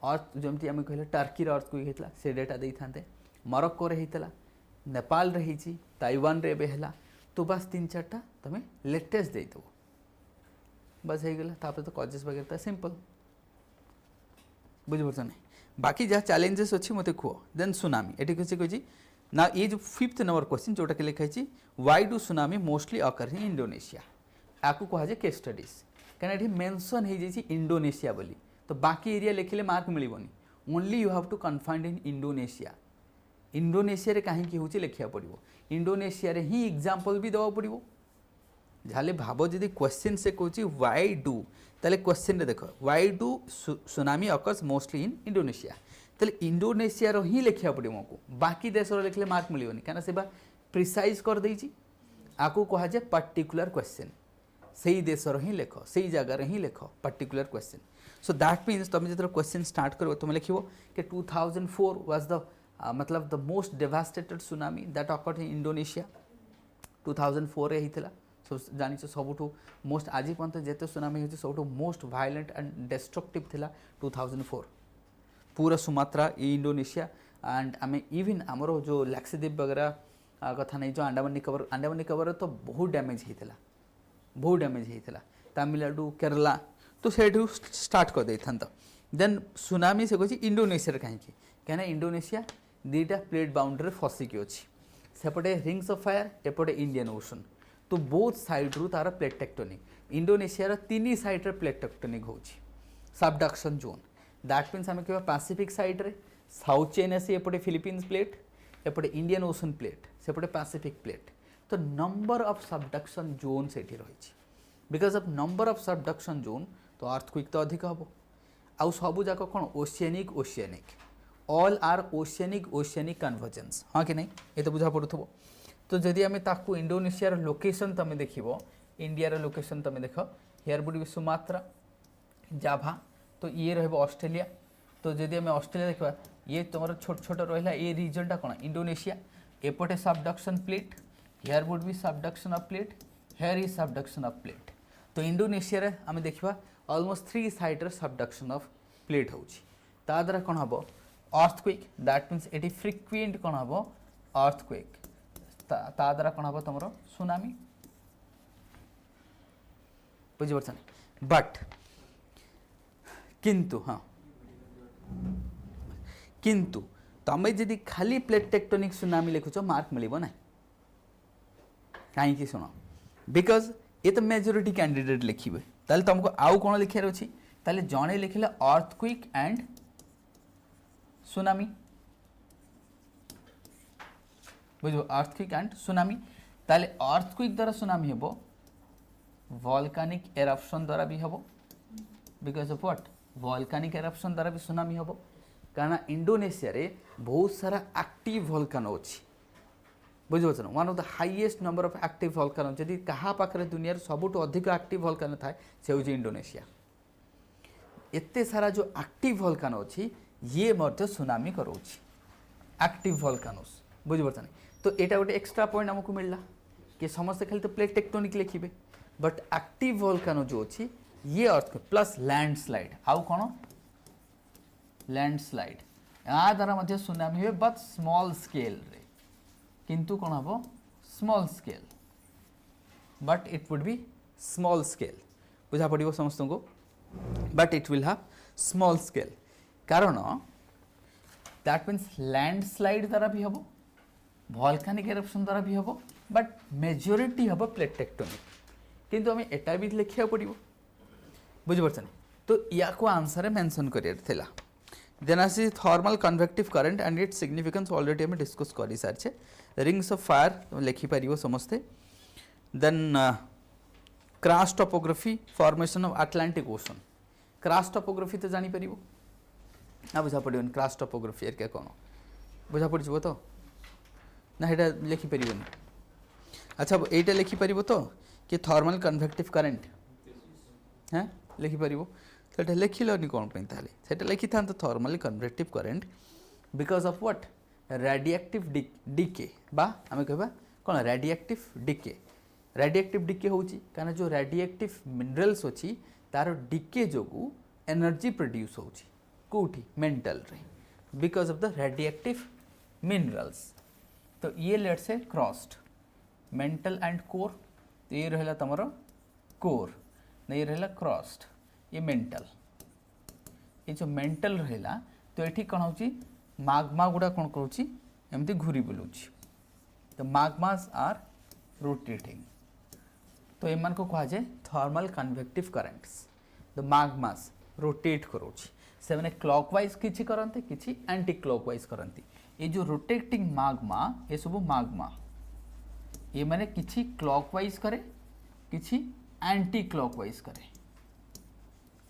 अर्थ जमती आम कहले टर्की अर्थक्वेक होता से डेटा दे था मोरक्को रे होता नेपाल रे होती ताइवान रे एबे हैला तो बस 3-4टा तुम लेटेस्ट देदेव बस हो गला तापर तो कजेस वगैरह सिंपल बुझीपार नहीं बाकी जहाँ चैलेंजेस अच्छी मत कह देन सुनामी ये किसी कही ना ये जो 5th नंबर क्वेश्चन जोटा कि लिखाई why do tsunami mostly occur in Indonesia आपको कह जाए केस स्टडीज कहीं ये मेंशन हो जाए इंडोनेशिया बोली तो बाकी एरिया लिखिले मार्क मिलबनी only you have to confined in Indonesia Indonesia कहीं हूँ लिखा पड़ो इंडोनेशिया रे ही एग्जांपल भी दवा पड़ो झाले भाव जदि क्वेश्चन से कौच व्हाई डू ताले क्वेश्चन रे देख why do tsunami occurs mostly in Indonesia ताले इंडोनेशिया रो ही लिखा पड़ो मको बाकी देश रो लिखले मार्क मिलबनी कहीं से प्रिसाइज कर देछि आकु कहा जाए पर्टिकुलर क्वेश्चन सेई देशर ही लेख सेई जगार ही लेख particular question so that means तुम जो क्वेश्चन स्टार्ट कर तुम लिख कि 2004 वाज द मतलब the most devastated tsunami that occurred in Indonesia 2004 रे होता सो जानी सबुठ मोस्ट आज पर्यटन जिते सुनामी होती सब मोस्ट वायलेंट एंड डिस्ट्रक्टिव थिला 2004 पूरा सुमात्रा इंडोनेशिया एंड आम इवन आमर जो लक्षद्वीप वगैरह कथा नहीं जो अंडमान निकोबर तो बहुत डैमेज होता बहुत डैमेज होता तमिलनाडु केरला तो से स्टार्ट कर दे था देन सुनामी से कही इंडोनेशिया कहीं इंडोनेशिया दुईटा प्लेट बाउंड्री फसिकी अच्छी सेपटे रिंग्स ऑफ फायर एपटे इंडियन ओशन तो बोथ साइड रु तार प्लेट टेक्टोनिक इंडोनेशिया तीन साइड प्लेट टेक्टोनिक हो सबडक्शन जोन दैट मीन्स आम कह पैसिफिक साइड रे साउथ चाइना सी एपटे फिलिपीन्स प्लेट एपटे इंडियन ओशन प्लेट सेपटे पैसिफिक प्लेट तो नंबर ऑफ सबडक्शन जोन से रही because of number of subduction zone तो अर्थक्विक तो अधिक हम आउ सब जाक कौन oceanic oceanic all are oceanic oceanic convergence हाँ कि नहीं ये तो बुझा पड़ुव तो जदि आम ताकू इंडोनेशियार लोकेशन तुम देख इंडियार लोकेशन तुम देख हियर वुड बी सुमात्रा जाभा तो ये रहा ऑस्ट्रेलिया तो जदि आम ऑस्ट्रेलिया देखा ये तुम छोट छोट रहा ये रीजनटा कौन इंडोनेशिया एपटे subduction plate here would be subduction of plate here is subduction of plate तो इंडोनेशिया आम देखा almost 3 side subduction of plate होता द्वारा कौन हम अर्थक्वेक दैट मीन्स एटी फ्रिक्वेंट कौन हम अर्थक्वेक ता द्वारा कौन हम तुम सुनामी बुझीपार बट किंतु हाँ किंतु तुम जदि खाली प्लेट टेक्टोनिक सुनामी लिखुच मार्क मिल ना कहीं शुण बिकज ये तो मेजोरिटी कैंडिडेट लिखे ताले तुमको आउ कौन लिखार अच्छी ताले जड़े लिखिले अर्थक्वेक एंड सुनामी बुझो अर्थक्वेक एंड सुनामी ताले अर्थक्वेक द्वारा सुनामी हेबो वोल्केनिक एरप्शन द्वारा भी हेबो because of what volcanic eruption द्वारा भी सुनामी हेबो कारण इंडोनेशिया रे बहुत सारा एक्टिव वोल्केनो अच्छी बुझे one of the highest number of active volcano जदि कहा पाखरे दुनिया सबुठ अधिक एक्टिव वोल्केनो थाए से हूँ इंडोनेशिया एते सारा जो एक्टिव वोल्केनो अच्छी ये मध्य सुनामी कराऊँच एक्टिव वोल्केनोस बुझे तो यहाँ गोटे एक्स्ट्रा पॉइंट आमको मिलला कि समस्ते खाली तो प्लेट टेक्टोनिक लिखे बट एक्टिव वोल्केनो जो अच्छी ये अर्थ प्लस लैंडस्लाइड आउ कौन लैंडस्लाइड या द्वारा मध्य सुनामी हुए बट स्मॉल स्केल रे किंतु कौन हम small scale but it would B small scale बुझा पड़ो समस्त को but it will have small scale कारण दैट मीन्स लैंडस्लाइड द्वारा भी हम वोल्केनिक एरप्शन द्वारा भी हम बट मेजोरिटी हम प्लेट टेक्टोनिक किंतु आम एटा भी लिखा पड़ो बुझीपार तो या को आंसर मेंशन कर देन आसी thermal convective current and its significance already हमें डिस्कस कर सारी रिंग्स ऑफ फायर लिखिपर समस्ते then cross topography formation of Atlantic Ocean cross topography तो जापर ना बुझा पड़ोन क्रॉस टोपोग्राफी क्या कौन बुझा पड़ तो ना ये लिखिपर अच्छा यहीटा लिखिपर तो कि थर्मल कन्वेक्टिव करंट हाँ लिखिपर तो लिखिलनि कौन से लिखि था thermally convective current because of what radioactive decay बा आम कह कौन रेडिएक्टिव डिके होची कारण जो रेडिएक्टिव मिनरल्स अच्छी तार डिके जो एनर्जी प्रोड्यूस होची कोठी मेंटल रे because of the radioactive minerals तो ये लेट से क्रॉस्ड मेंटल एंड कोर तो ये रहा तुम कोर नहीं रहा क्रॉस्ड ये मेंटल ये जो मेंटल रहा तो ये कौन हो माग्मा गुड़ा कौन करमती घूरी बुलाऊँ तो माग्मास आर रोटेटिंग तो एम को कहुए thermal convective currents the magmas rotate करोची से मैंने क्लॉकवाइज किसी करते किसी एंटी क्लॉकवाइज करती ये जो रोटेटिंग माग्मा ये सब माग्मा ये मैंने किसी क्लॉकवाइज करे किसी एंटी क्लॉकवाइज करे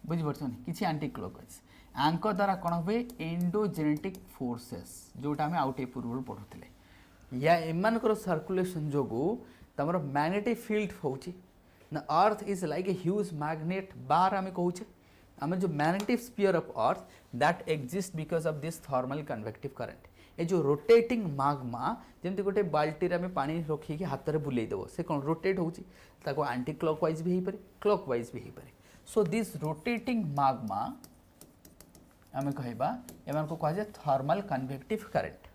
बुझीपार किसी एंटी क्लॉकवाइज आंक द्वारा कौन हुए एंडोजेनेटिक फोर्सेस जोटा आम आउट पूर्व पढ़ुले या एम सर्कुलेशन जो तुम मैग्नेटिक फील्ड हो ना earth is like a huge magnet bar आम कहूचे आम जो magnetic sphere of earth that exist because of this thermal convective current ए जो रोटेटिंग माग्मा जमती गोटे बाल्टी आम पानी रखिक हाथ में बुले देव से कौन रोटेट हो आंटी क्लॉकवाइज भी हो पारे क्लॉकवाइज भी हो पारे सो दिस रोटेटिंग माग्मा आम कहवा एम को कहुए थर्मल कन्वेक्टिव करंट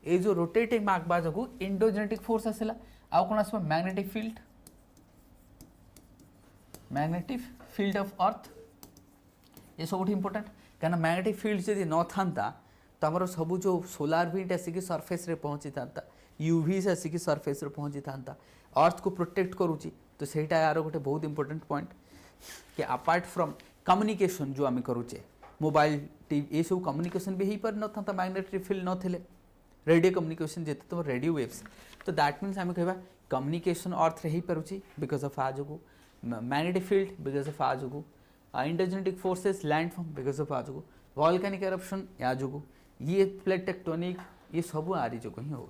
ये जो रोटेटिंग माग्मा जो इंडोजेनेटिक फोर्स आसला आउ कौन आस मैग्नेटिक फील्ड ऑफ अर्थ ये सब इंपोर्टेंट क्या मैग्नेटिक फील्ड जब न था तो आमर सब जो सोलार विंड आसिक सरफेस रे पहुँची था यूवीज आसिक सरफेस रे पहुँची था अर्थ को प्रोटेक्ट करुच्ची तो सहीटा यार गोटे बहुत इंपोर्टेंट पॉइंट कि अपार्ट फ्रॉम कम्युनिकेशन जो आम करुचे मोबाइल टीवी ये सब कम्युनिकेशन भी हो पार न था मैग्नेटिक फील्ड नथिले रेडियो कम्युनिकेशन जिते तुम रेडियो वेव्स तो दैट मीन्स आम कह कम्युनिकेशन अर्थ रे हो पारुची बिकॉज ऑफ आ जो मैग्नेटिक फील्ड बिकॉज ऑफ आ जो endogenetic forces landform because of आ जो वॉल्केनिक एरप्शन या जो ये प्लेट टेक्टोनिक ये सब आरी जो ही हो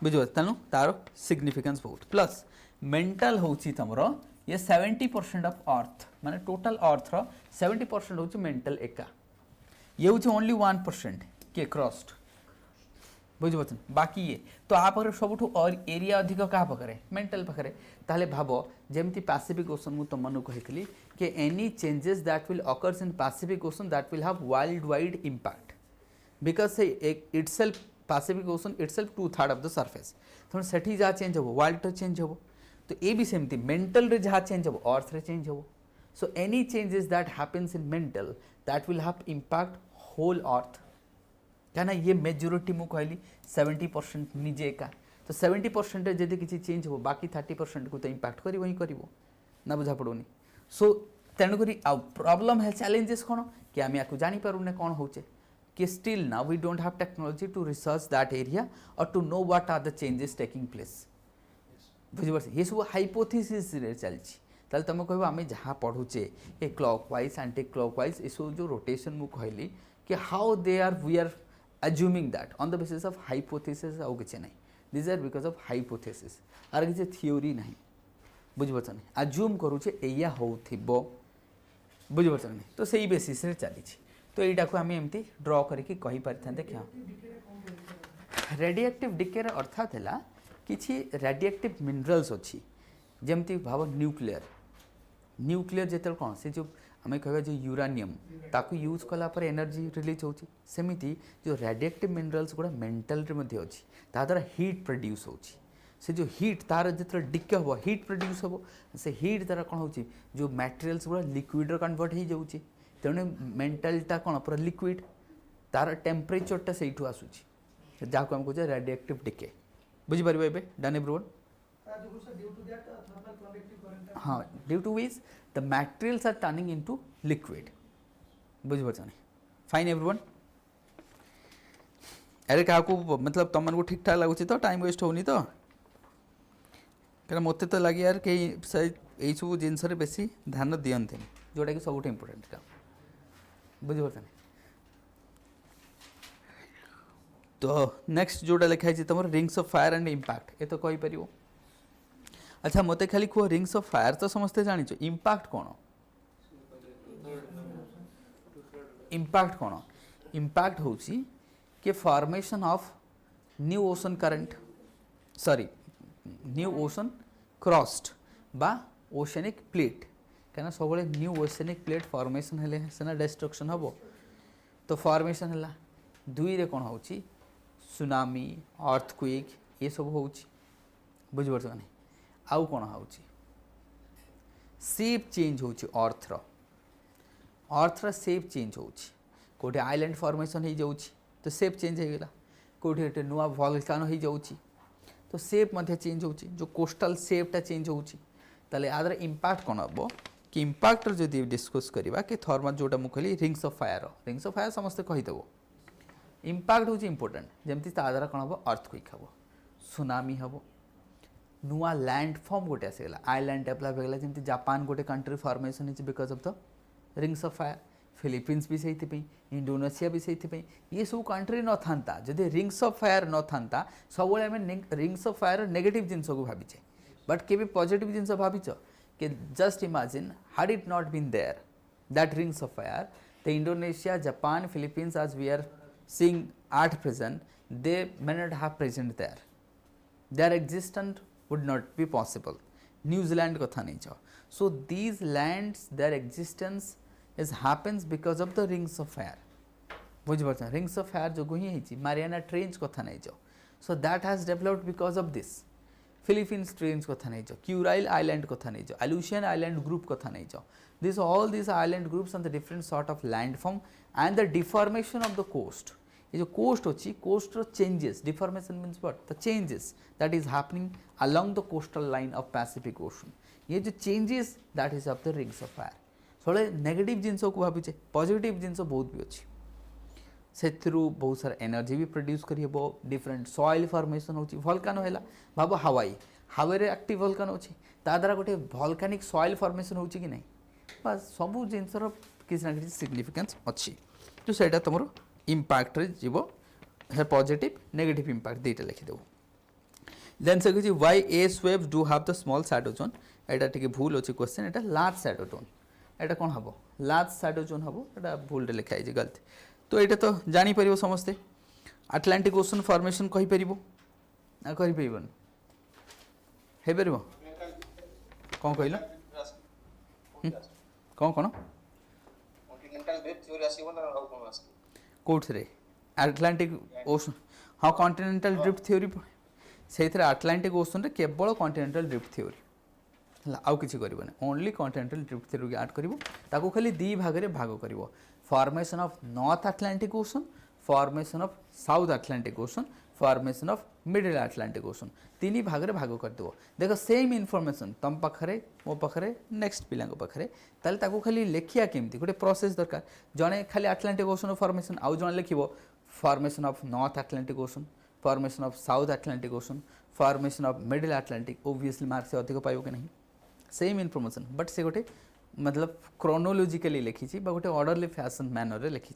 बुझे तेणु तार सिग्निफिकेंस बहुत प्लस मेंटल हूँ तुमर ये 70% ऑफ अर्थ माने टोटल अर्थ रो 70% हूँ मेंटल एका ये हूँ ओनली 1% के क्रस्ट बुझे बाकी ये तो आप सब और एरिया अधिक क्या पाखे मेंटल पाखे ताहले भाव जमती पैसिफिक ओशन मु तुम कही कि any changes that will occurs in Pacific ocean that will have world wide impact because itself Pacific ocean itself 2/3 of the surface तो सेठी जहाँ चेंज हो वर्ल्ड तो चेंज हो तो ये भी सेमती मेंटल रे जहाँ चेंज हो अर्थ रे चेंज हो so any changes that happens in mantle that will have impact whole earth क्या ये मेजोरिटी मु कहली 70% निजे एका तो 70% जब किसी चेंज हो बाकी 30% को तो इम्पैक्ट कर ही कर ना बुझा पड़ोनी सो तेणुक प्रॉब्लम है चैलेंजेस कौन कि आम या जानीपारूने कौन होचे कि स्टिल ना we don't have technology to research that area और to know what are the changes taking place बुझे ये सब हाइपोथेसिस चलती तुम कह आम जहाँ पढ़ुचे ये क्लॉकवाइज एंटी क्लॉकवाइज ये सब जो रोटेशन मु कहली कि how they are we are assuming that on the basis of hypothesis आउ किसी नहीं these are because of hypothesis आर किसी theory नहीं बुझे assume करुचे एया होथिबो बुझे नहीं तो सही बेसिस रे चली तो यहीटा को आम एमती ड्र करके कही पारि क्या रेडिएक्टिव डिके अर्थात है किसी रेडिएक्टिव मिनरल्स अच्छी जमती भाव न्यूक्लियर जिते कौन से जो आम कह जो यूरानियम ताकू यूज कलापर एनर्जी रिलीज होची सेमिति जो रेडिएक्टिव मिनरल्स गुड़ा मेंटल रे अच्छी ताद्वारा हीट प्रोड्यूस होची से जो हीट तार जो डिके हम हीट प्रोड्यूस हम से हीट द्वारा कौन हो जो मटेरियल्स गुड़ा लिक्विड कन्वर्ट हो जाऊँगी तेणु मेंटलटा कौन पूरा लिक्विड तार टेम्परेचरटा से आसूँ जहाँ को आम कहे रेडिएक्टिव डिके बुझीपर ए डन एवरीवन हाँ due to which the materials are turning into liquid बुझे फाइन एवरीवन अरे क्या मतलब तुम को ठीक ठाक लगुच तो टाइम वेस्ट होनी तो क्या मत तो लगे यार कहीं यही सब जिनस बेसी ध्यान दिखते जोटा कि सब इम्पोर्टेंट काम बुझे तो नेक्स्ट जोटा लिखाई तुम rings of fire and impact ये तो कहीपर अच्छा मत खाली कह रिंग्स ऑफ फायर तो समस्ते जानिच इंपैक्ट कौन इंपैक्ट हूँ कि formation of new ocean current sorry new ocean crust बा ओशनिक प्लेट क्या सब न्यू ओशनिक प्लेट फॉर्मेशन हेले सेना डिस्ट्रक्शन हम तो फॉर्मेशन है दुई रे कौन हो सुनामी अर्थक्वेक ये सब हो बुझे नहीं आउ कौन हो सेप चेंज हो अर्थर सेप चेंज हो कौटे आइलैंड फॉर्मेशन हो जाऊँ तो सेप चेंज होगा कौटे गोटे नुआ वोल्कानो हो जाऊँ तो सेप मध्य चेंज हो जो कोस्टल सेपटा चेंज हो याद इंपैक्ट कौन हम कि इंपैक्ट जदि डिस्कस करवा कि थर्मल जोटा मुझे रिंग्स ऑफ फायर समस्ते कहीदेव इंपैक्ट हूँ इंपोर्टेंट जमती द्वारा कौन हम अर्थक्वेक हम सुनामी हम नुआ लैंडफॉर्म गोटे आसीगला आइलैंड डेवलप होगा जमी जापान गोटे कंट्री फॉर्मेशन है because of the rings of fire Philippines भी से इंडोनेशिया भी से ये सब कंट्री न था जदि रिंग्स ऑफ फायर न था सब आम रिंग्स ऑफ फायर नेगेटिव जिनस को भावीचे बट केबे पॉजिटिव जिनस भाविच कि just imagine had it not been there that rings of fire, the Indonesia, Japan, Philippines as we are seeing at present, they may not have present there, their existence would not be possible. New Zealand कथा नहीं जाओ. So these lands, their existence is happens because of the rings of fire. बुझिपार rings of fire जो ही है Mariana trench कथा नहीं जाओ. So that has developed because of this. Philippines trench कथा नहीं जाओ, क्यूराइल आइलैंड कथा नहीं जाओ, अलूशियन आइलैंड ग्रुप कथा नहीं जाओ. This all this island groups on the different sort of land form and the deformation of the coast. ये जो कोस्ट अच्छी कोस्ट रो changes, deformation means what, the changes that is happening along the coastal line of Pacific Ocean. ये जो changes that is of the rings of fire. थोड़े negative जिनस को भावुचे, पॉजिटिव जिनस बहुत भी अच्छी. से बहुत सारा एनर्जी भी प्रोड्यूस करी हेबो. डिफरेंट सॉइल फॉर्मेशन होची. वोल्कानो हैला भाबो हावाई, हावाई रे एक्टिव वोल्कानो अछि, ता द्वारा गोटे वोल्कानिक सॉइल फॉर्मेशन होची कि नहीं. बस सब जिनसर किसी ना किसी सिग्निफिकेंस अच्छी. तो सेटा तुमरो इंपैक्ट रे जीवो, है पॉजिटिव नेगेटिव इंपैक्ट देटा लिखि देबो. देन से किछि why S waves do have the small shadow zone. एटा टिके भूल अछि क्वेश्चन. एटा लार्ज शैडो जोन. एटा कोन हबो, लार्ज शैडो जोन हबो. एटा भूल रे लिखा है गलती. तो ये तो जानी परिबो समस्ते. अटलांटिक ओशन फॉर्मेशन कहि परिबो ना कहि परिबन हे परिबो कोन कहलो कोन कोन कॉन्टिनेंटल ड्रिफ्ट थ्योरी आसीबो ना आउ कोन आसी कोठ रे अटलांटिक ओशन. हां कॉन्टिनेंटल ड्रिफ्ट थ्योरी सेथरे अटलांटिक ओशन रे केवल कॉन्टिनेंटल ड्रिफ्ट थ्योरी आउ किछि करबो ना. Only continental drift theory add करबो. ताको खाली दी भाग रे भाग करबो. Formation of north Atlantic ocean, formation of south Atlantic ocean, formation of middle Atlantic ocean. तीन भाग रे भाग कर देबो. देखो सेम इनफॉरमेशन तम पाखरे मो पाखरे नेक्स्ट पिलांग पाखरे, ताले ताको खाली लेखिया केमती गोटे प्रोसेस दरकार. जने खाली अटलांटिक ओशन फॉर्मेशन, आउ जने लिखिबो formation of north Atlantic ocean, formation of south Atlantic ocean, formation of middle Atlantic. Obviously mark से अधिक पाइबो कि नहीं. सेम इनफॉरमेशन बट से गोटे मतलब क्रोनोलॉजिकली लिखी गोटे ऑर्डरली फैशन मैनर रे लिखी.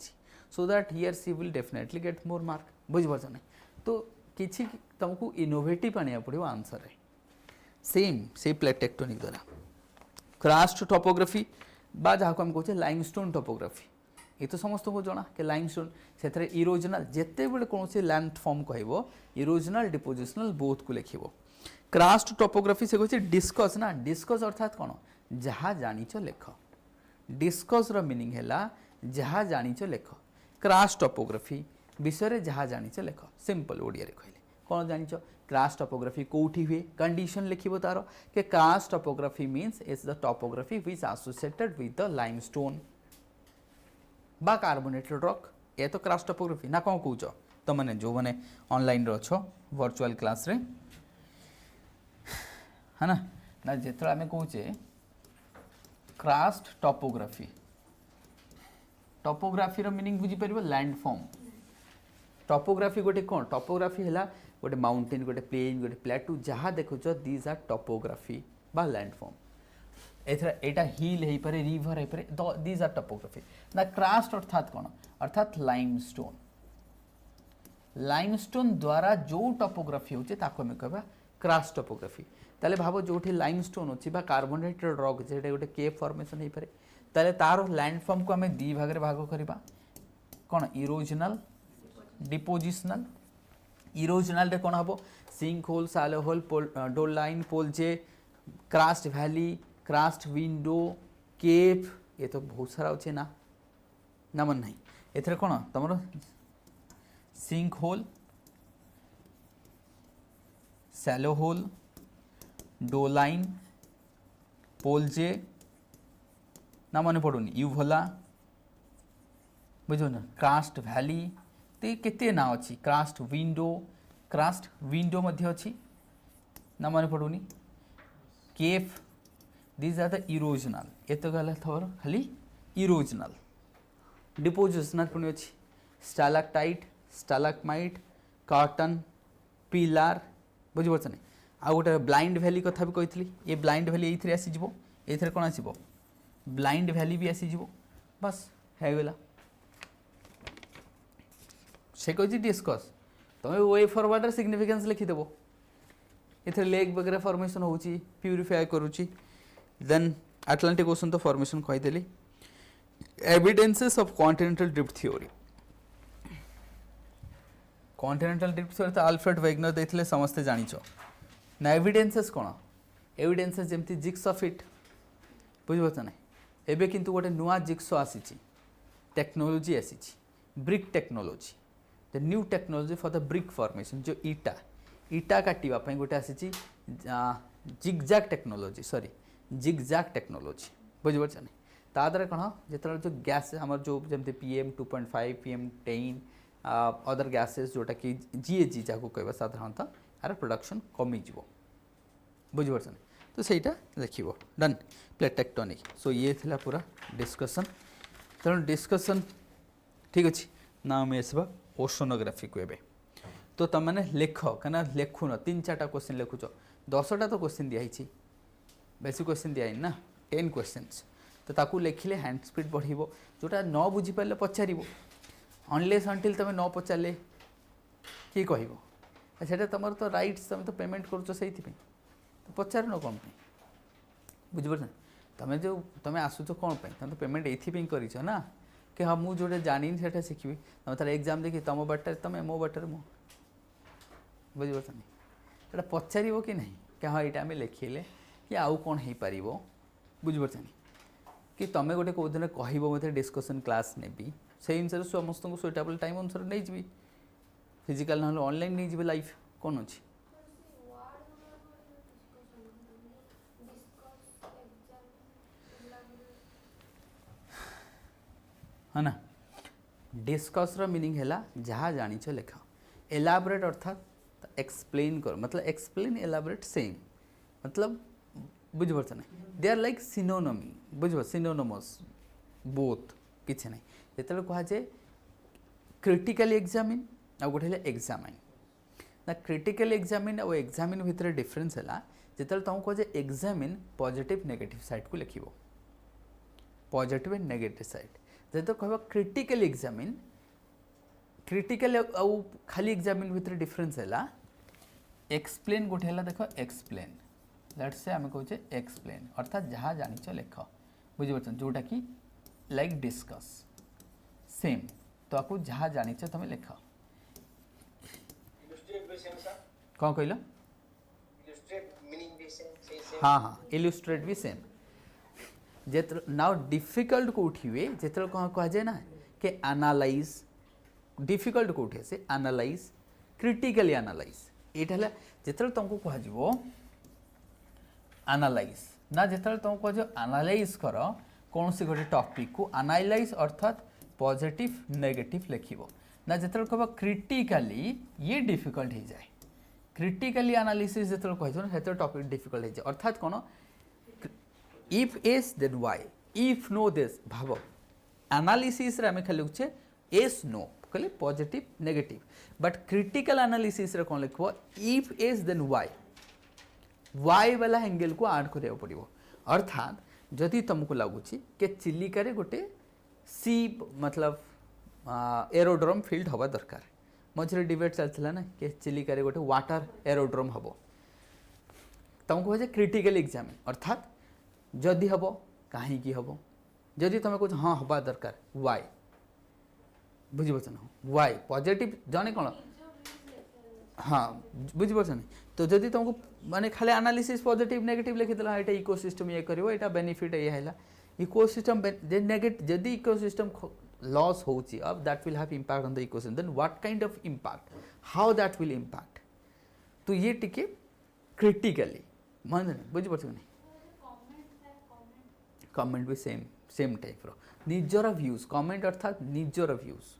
So that here she will definitely get more mark. बुझिपारछ ना. तो किछि तुमको इनोवेटिव आनिया पड़ो आंसर रे. सेम से प्लेट टेक्टोनिक द्वारा क्रास्ट टोपोग्राफी बा जहाँ को हम कहते लाइमस्टोन टोपोग्राफी. ये तो समस्त को जना कि लाइमस्टोन से इरोजनल जिते बड़े कौन से लैंड फॉर्म कह इरोजनल डिपोजिशनल बोथ को लिखिबो. क्रास्ट टोपोग्राफी से कहते डिस्कस ना. डिस्कस अर्थात कौन जहाँ जानिच लेख. डिस्कस रो मीनिंग हैला जहाँ जानिच लेख. क्रास्ट टोपोग्राफी विषय जहाँ जानिच लेख. सिंपल ओडिया रे कहले कौन जानिच. क्रास्ट टोपोग्राफी कोठी हुए कंडीशन लिखिबो तारो कि karst topography means is the topography which associated with the limestone बा कार्बोनेटेड रॉक. ये तो क्रास्ट टोपोग्राफी ना कौन कहूच तो मैंने जो मैंने ऑनलाइन रो छो वर्चुअल क्लास रे है ना जिते आम कहे क्रास्ट टोपोग्राफी. टोपोग्राफी रो मीनिंग बुझी परिबो लैंड फॉर्म. टोपोग्राफी गोटे कौन टोपोग्राफी है गोटे माउंटेन गोटे प्लेन गोटे प्लेटू जहाँ देखुच दीज आर टोपोग्राफी बा लैंड फॉर्म. एटा हिल हो पारे रिवर हो पारे दीज आर टोपोग्राफी. ना क्रास्ट अर्थात कौन अर्थात लाइमस्टोन. लाइमस्टोन द्वारा जो टोपोग्राफी होचे ताको हमें कहबा क्रास्ट टोपोग्राफी. ताले भाव जो लाइमस्टोन अच्छी कार्बोनेटेड रॉक जेटा गोटे केव फॉर्मेशन हो पारे ताले तार लैंड फॉर्म को आम दी भाग भाग करवा कौन इरोजनल डिपोजिशनल. इरोजनल रे कौन हम सिंक होल सालो होल डोल लाइन पोलजे क्रास्ट वैली क्रास्ट विंडो केव. ये तो बहुत सारा अच्छे ना ना मन नहीं. एथरे कौन तुम sinkhole shallow hole doline polje ना मन पड़ूनी यूभला बुझ ना. क्रास्ट वैली तो केते ना अच्छी. क्रास्ट विंडो मध्य अच्छी ना मन पड़ूनी. केफ दीज आर द इरोजनल. ये तो गला थोर खाली इरोजनल. डिपोजिशनल पुणी अच्छी स्टालाक्टाइट स्टालाक्माइट कॉटन पिलार बुझिपारछ नहीं. आ गोटे ब्लाइंड वैली कथा भी कही. ये ब्लाइंड वैली ये आसीज ये कौन आसो ब्लाइंड वैली भी आसीज. बस है से कही डिस्कस तुम वे फरवर्ड सिग्निफिकेंस लिखिदेव. इथे लेक वगैरह फॉर्मेशन होची प्यूरिफाई करूची देन अटलांटिक ओशन तो फॉर्मेशन कहीदेली evidences of continental drift theory continental drift theory तो अल्फ्रेड वेगनर देथिले समस्ते जानिछो ना एविडेंसेस कोन एविडेंसेस जेमती जिक्स ऑफ इट बुझबो ना एबे किंतु गोटे नुआ जिक्स आसीची टेक्नोलॉजी आसीची brick technology the new technology for the brick formation जो ईटा ईटा काटिबा पई गोटे आसीची zigzag technology sorry zigzag technology बुझबो ना ता द्वारा कौन जो जो गैस आम जो जमी PM 2.5 PM 10 अदर गैसेस जोटा कि GHG जहाँ कह साधारणतः यार प्रोडक्शन कमिज बुझिपार तो सहीटा देखिए डन प्लेट टेक्टोनिक सो ये थिला पूरा डिस्कशन तेणु डिस्कशन ठीक अच्छे ना आम आसवा ओशोनोग्राफी को एबे तो तुम मैंने लेख कहीं लेखुन 3-4टा क्वेश्चन लिखुच 10टा तो क्वेश्चन दिखाई बेसी क्वेश्चन दिखाई ना 10 क्वेश्चंस तो ताकू लिखिले हैंड स्पीड बढ़ो जोटा न बुझीपारे पचार अनलेस अंटिल तुम न पचारे किए कह तुम तो राइट्स तुम तो पेमेंट कर तो पचार न कौन बुझीपार तुम जो तुम आसुच कौन तुम तो पेमेंट ये कर ना कि हाँ मुझे जोटे जानी से शिखी तुम तार एग्जाम देखी तुम बाटर तुम मो बाटर मो बुझीपार नहीं पचार कि नहीं कि हाँ यहाँ आम लिखिले कि आउ कौन हो पार बुझीपार कि तुम गोटे कौ दिन कह मत डिस्कसन क्लास नेबी से अनुसार समस्त को सुइटेबल टाइम अनुसार नहीं जी फिजिकल ना ऑनलाइन नहीं जी लाइफ कौन अच्छी है ना डिस्कस मीनिंग है जहाँ जानिच लेख एलाबोरेट अर्थात एक्सप्लेन कर मतलब एक्सप्लेन एलाबोरेट सेम मतलब बुझीपार ना दे आर लाइक सिनोनमी बुझ सिनोनमस बोथ किसी ना जो कहुए क्रिटिकली एग्जामिन आ गोटे एग्जामिन ना क्रिटिकली एग्जामिन और एग्जामिन भितर डिफरेन्स है जो तुम कहे एग्जामिन पॉजिटिव नेगेटिव साइड को लिख पॉजिटिव एंड नेगेटिव साइड जो कह क्रिटिकल एग्जामिन क्रिटिकल आउ खाली एग्जामिन भितर डिफरेन्स है एक्सप्लेन गोटे है देख एक्सप्लेन लेट्स से आम कहे एक्सप्लेन अर्थात जहाँ जानिच लेख बुझीपार जोटा कि लाइक डिस्कस सेम तो आपको जहाँ जानिच तुम लिख कौन कहल हाँ हाँ इलुस्ट्रेट भी सेम जे नाउ डिफिकल्ट कौटी हुए जो कौन कहुए ना कि एनालाइज डिफिकल्ट कौटी से एनालाइज क्रिटिकली एनालाइज यहाँ जो तुमको कह एनालाइज ना जो तुम कह एनालाइज कर कौन सी गोटे टॉपिक को एनालाइज अर्थात पॉजिटिव नेगेटिव लिख ना जो कह क्रिटिकली ये डिफिकल्ट हो जाए क्रिटिकली एनालिसिस जो कह टॉपिक डिफिकल्ट हो जाए अर्थात कौन if yes then why if no this भाव एनालिसिस रे आमे खाली लिखुचे एस नो कहले positive negative but critical analysis रे कौन लिखबो इफ एस देन वाई वाला एंगल को ऐड करिया पड़िबो अर्थात जदि तुमको लगुच कि चिलिका गोटे सी मतलब एरोड्रोम फील्ड हवा दरकार मझे डिबेट चलता ना कि चिलिका गोटे वाटर एरोड्रोम हम तुमको कहे क्रिटिकल एग्जामिन अर्थात जदि हम कहीं हम जदि तुम कह हाँ हवा दरकार वाई बुझीपार ना वाई पॉजिटिव जाने कौन हाँ बुझीपार नहीं तो जदि तुमको माने खाली एनालिसिस पॉजिटिव नेगेटिव लिखिदेला यहाँ इकोसिस्टम ये करिवो एटा बेनिफिट ये है इकोसिस्टम नेगेटिव जदि इकोसिस्टम लॉस होची अब that will have impact on the ecosystem then what kind of impact how that will impact तो ये टिके क्रिटिकली मन बुझीपार नहीं कमेंट भी सेम सेम टाइप रो निजर व्यूज कमेंट अर्थात निजर व्यूज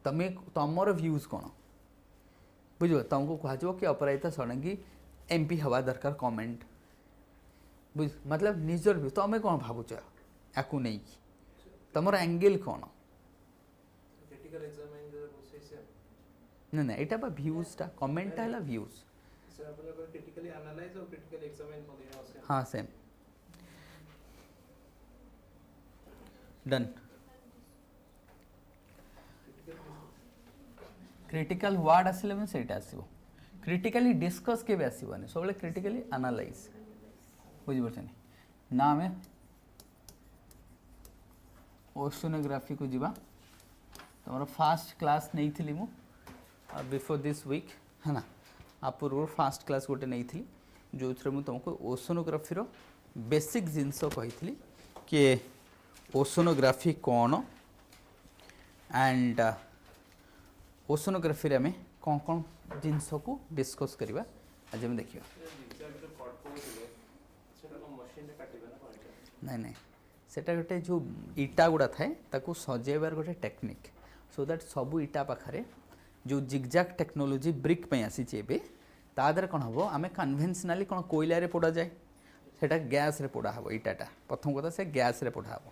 तमे तमर व्यूज कौन बुझ तुमको कह कि अपराजिता षडंगी MP हवा दरकार कमेंट बुझ मतलब निजर व्यू तुम कौन भावुच या नहीं तुम एंगल कौन ना यहाँ व्यूजटा कमेंटा है व्यूज हाँ सेम डन क्रिटिकल वार्ड आसिले से आसो क्रिटिकली डिस्कस के आसबनी सब क्रिटिकली एनालाइज बुझिपार ना आम ओशनोग्राफी को जीवा तुम फास्ट क्लास नहीं थी मु बिफोर दिस वीक है ना आ पूर्व फास्ट क्लास गोटे नहीं थी जो थे मुझे तुमको ओशनोग्राफी बेसिक जिनस कही कि ओशनोग्राफी कौन एंड ओशनोग्राफी आम कौन कौन जिनस को डिस्कस करवा आज आम देखिए नहीं नहीं सेटा गोटे जो इटा गुड़ा थाए ताकू सजेबार गोटे टेक्निक सो दैट सबू इटा पाखे जो जिगजैग टेक्नोलोजी ब्रिक पे आसी तादर कौन हम आम कन्वेन्शनाली कौन कोयलारे पोड़ा जाए सेटा गैस रे पोड़ा हम इटाटा प्रथम कथा से गैस रे पोड़ा हम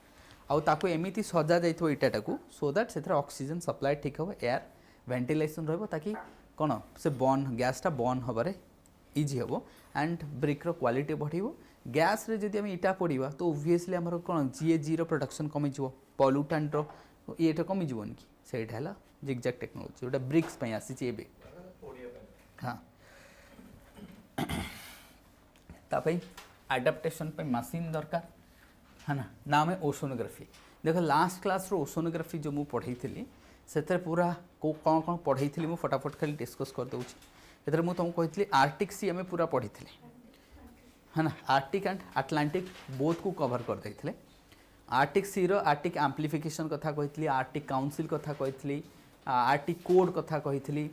आउ ताकू एमिति सजा जाइथो इटाटा को सो दैट से ऑक्सीजन सप्लाई ठीक हम एयर वेंटिलेशन रहिबो ताकि कौन से बर्न गैसटा बर्न हबारे इजी हम एंड ब्रिक्र क्वालिटी बढ़िबो गैस रे जदि आम इटा पोड़ा तो ओबियसली आमर कौन जीएजी रो प्रोडक्शन कमी पॉल्यूटेंट रो ये कमी जीवन कि सेटा है जिगजैग टेक्नोलोजी जोटा ब्रिक्स पे आसी एबे हाँ तापई एडाप्टेशन पे मशीन दरकार है ना ना आम ओशनोग्राफी देख लास्ट क्लास रो ओशनोग्राफी जो मुझे पढ़ाई से पूरा को कौन कौन पढ़ाई मुझे फटाफट खाली डिस्कस कर दूसरी मुझे तुमको कही आर्टिक सी आम पूरा पढ़ी है ना आर्टिक एंड आटलांटिक बोथ को कवर कर देते आर्टिक सी रो आर्टिक एम्प्लीफिकेशन कथा कही आर्टिक काउंसिल कथा कही आर्टिक कोड कथा कही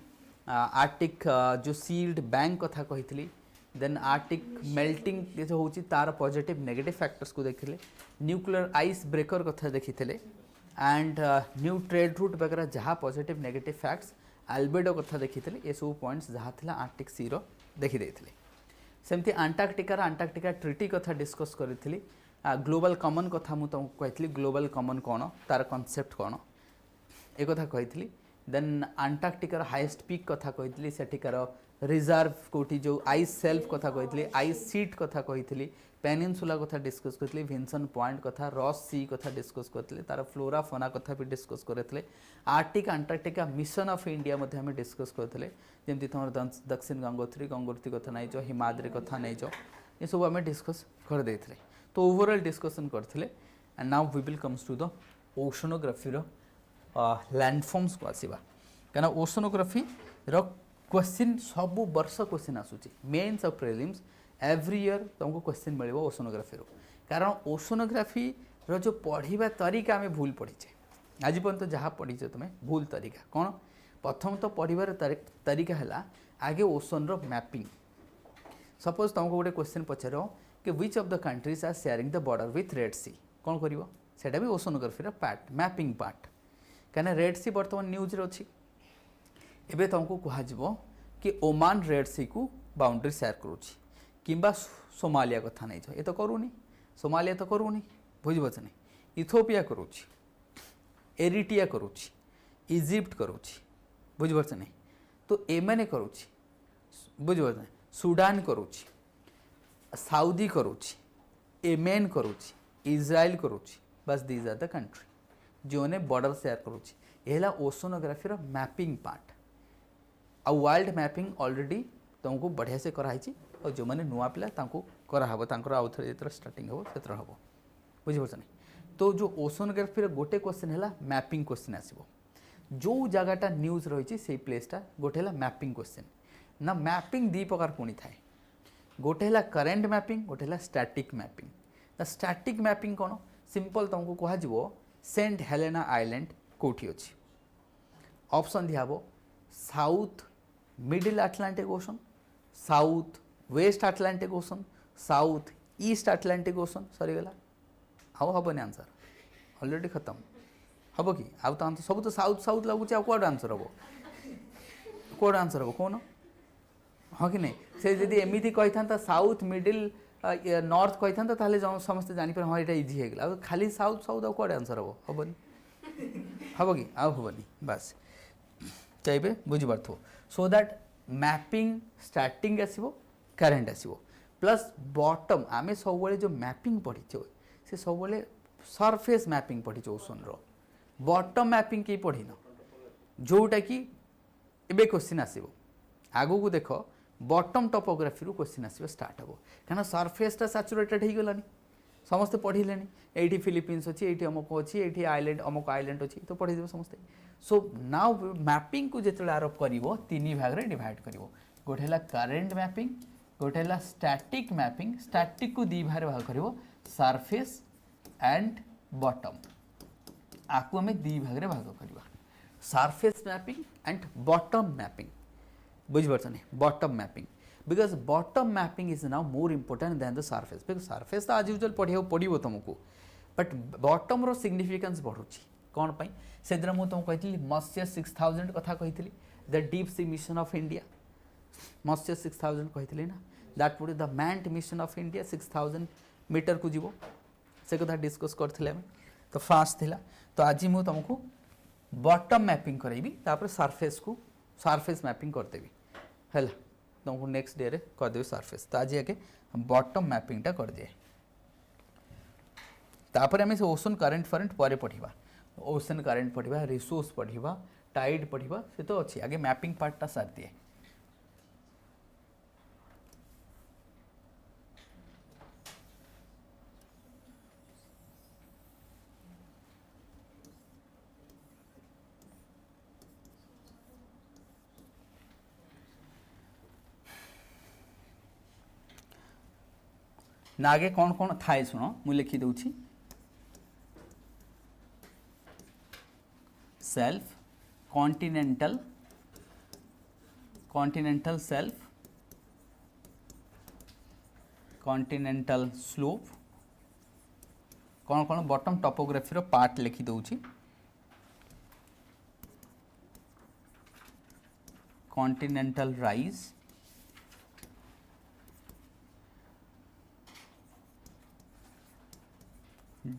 आर्टिक जो सील्ड बैंक कथा कही देन आर्टिक मेल्टिंग जो होची तार पॉजिटिव नेगेटिव फैक्टर्स को देखिले न्यूक्लियर आइस ब्रेकर कथा देखी एंड न्यू ट्रेड रूट वगैरह जहाँ पॉजिटिव नेगेटिव फैक्ट्स एल्बेडो कथा देखी ये सब पॉइंट्स जहाँ थिला आर्टिक सी रो देखी देथिले सेमती अंटार्कटिका ट्रिटी कथा डिस्कस करी ग्लोबल कमन कथा मुझे तुमको कही ग्लोबल कमन कौन तार कनसेप्ट कौन एक कथा कही देन अंटार्कटिकार हाईएस्ट पीक कथा कही सेठिकार रिजर्व कोटी जो आइस सेल्फ कथा कही आइस सीट कथा कही पेनिनसुला कथा डिस्कस करते विंसन पॉइंट कथा रॉस सी कथा डिस्कस करते तार फ्लोरा फोना कथा भी डिस्कस करते Arctic Antarctica mission of India मध्य आम डिस्कस करते जमी तुम दक्षिण गंगोत्री कथा नहीं जो हिमाद्री कथा नहीं जो ये सब आम डिस्कस कर देते तो ओवरऑल डिस्कसन करते and now we will comes to the oceanography landforms को आसवा कहीं ओशनोग्राफी क्वेश्चन सब वर्ष क्वेश्चन आसूची मेन्स और प्रिलिम्स एवरी ईयर तुमको क्वेश्चन मिले ओशनोग्राफी कारण ओशनोग्राफी जो पढ़ा तरीका आम भूल पढ़ीचे आज पर्यटन जहाँ पढ़ीचे तुम्हें भूल तरीका कौन प्रथम तो पढ़ार तरीका है आगे ओशन मैपिंग सपोज तुमको गोटे क्वेश्चन पचार कि which of the countries are sharing the border with Red Sea कौन कर भी ओशनोग्राफी पार्ट मैपिंग पार्ट कहीं रेड सी बर्तमान न्यूज रे अच्छी एबे तुमको कह कि ओमान रेड सी को बाउंड्री शेयर करुच्ची किंबा सोमालिया कथा नहीं ये तो करूनी सोमालिया तो करूनी बुझिपारछ नहीं इथियोपिया करुच्ची एरिट्रिया करुच्ची इजिप्ट करुच्ची बुझिपारछ नहीं तो एमएनए करुच्ची बुझिपारछ नहीं सुडान करुच्ची साउदी करुच्ची येमेन करुच्ची इज्राइल करुच्ची बस दीज आर द कंट्री जो ने बॉर्डर शेयर करुच्ची ये ओशनोग्राफी मैपिंग पार्ट आ वर्ल्ड मैपिंग ऑलरेडी तुमको बढ़िया से कराई और जो मैंने नुआ पिला कराहब आउ थे जो स्टार्टिंग हम से हम बुझिपारछ नहीं तो जो ओशनोग्राफी गोटे क्वेश्चन है मैपिंग क्वेश्चन आसो जो जगहटा न्यूज रही से प्लेसटा गोटे है मैपिंग क्वेश्चन ना मैपिंग दी प्रकार पुणी थाए गोटे है करेन्ट मैपिंग गोटे है static mapping the static mapping कौन सिंपल तुमको कह सेंट हेलेना आइलैंड कौटी अच्छी ऑप्शन दिहब south middle Atlantic ocean south west Atlantic ocean south east Atlantic ocean सरीगला आउ हेनी आंसर ऑलरेडी खत्म हम कि आउ तो आंसर सब तो साउथ साउथ लगुच कौट आंसर हम कौट आंसर हम कौन हाँ कि नहीं से जदि एमती कही था साउथ मिडिल नॉर्थ कही था ताले समस्ते जापर हाँ यहाँ इजी हो गला खाली साउथ साउथ आउ कौट आंसर हम हेनी हम कि आउ हेनी बस चाहिए बुझीपार सो दैट मैपिंग स्टार्टिंग आसो करेन्ट आसो प्लस बॉटम आम सब जो मैपिंग पढ़ीचे से सब सरफेस मैपिंग पढ़ीचे ओशन बॉटम मैपिंग कहीं पढ़ीन जोटा कि एबे क्वेश्चन आसो आगो को देख बॉटम टोपोग्राफी रू क्वेश्चन आसो स्टार्ट हम कहीं सरफेसटा सैचुरेटेड हो गलानी समस्ते पढ़ले ये फिलिपिन्स अच्छी ये अमुक अच्छी ये आइलैंड अमुक आइलैंड अच्छी तो पढ़े समस्ते सो नाउ मैपिंग को जिते आरोप कर तीन भाग में डिवाइड कर गोटे है करेन्ट मैपिंग गोटे है स्टैटिक मैपिंग स्टैटिक को दी भाग कर सरफेस एंड बॉटम आपको आम दी भाग में भाग करवा surface mapping and bottom mapping बुझिपार bottom mapping because bottom mapping is now more important then the surface because surface तो आज यूजुअल पढ़ा पड़ो तुमको बट बॉटम रो सिग्निफिकेंस बढ़ुची कौन पाई से दिन मुझे तुमको कही मत्स्य 6000 कथा कही the deep sea mission of India Matsya 6000 कही ना that would the manned mission of India 6000 metre को जीवो से कथा डिस्कस करथिले हम तो फास्ट थिला तो आज मुझे तुमको बॉटम मैपिंग कराइबी तापर सरफेस मैपिंग करदेवी है तुमको नेक्स्ट डे रे करदेवी सरफेस तो आज आगे बॉटम मैपिंगटा कर दिए तापर आम से ओशन करेन्ट फरेन्ट पर पढ़ा ओशन करेन्ट पढ़ा रिसोर्स पढ़ा टाइड पढ़ा से तो अच्छी आगे मैपिंग पार्टा सार दिए ना आगे कौन कौन थाए शुण मुझे लिखिदे shelf continental shelf continental slope कौन कौन बॉटम टोपोग्राफी रो पार्ट लिखिदे continental rise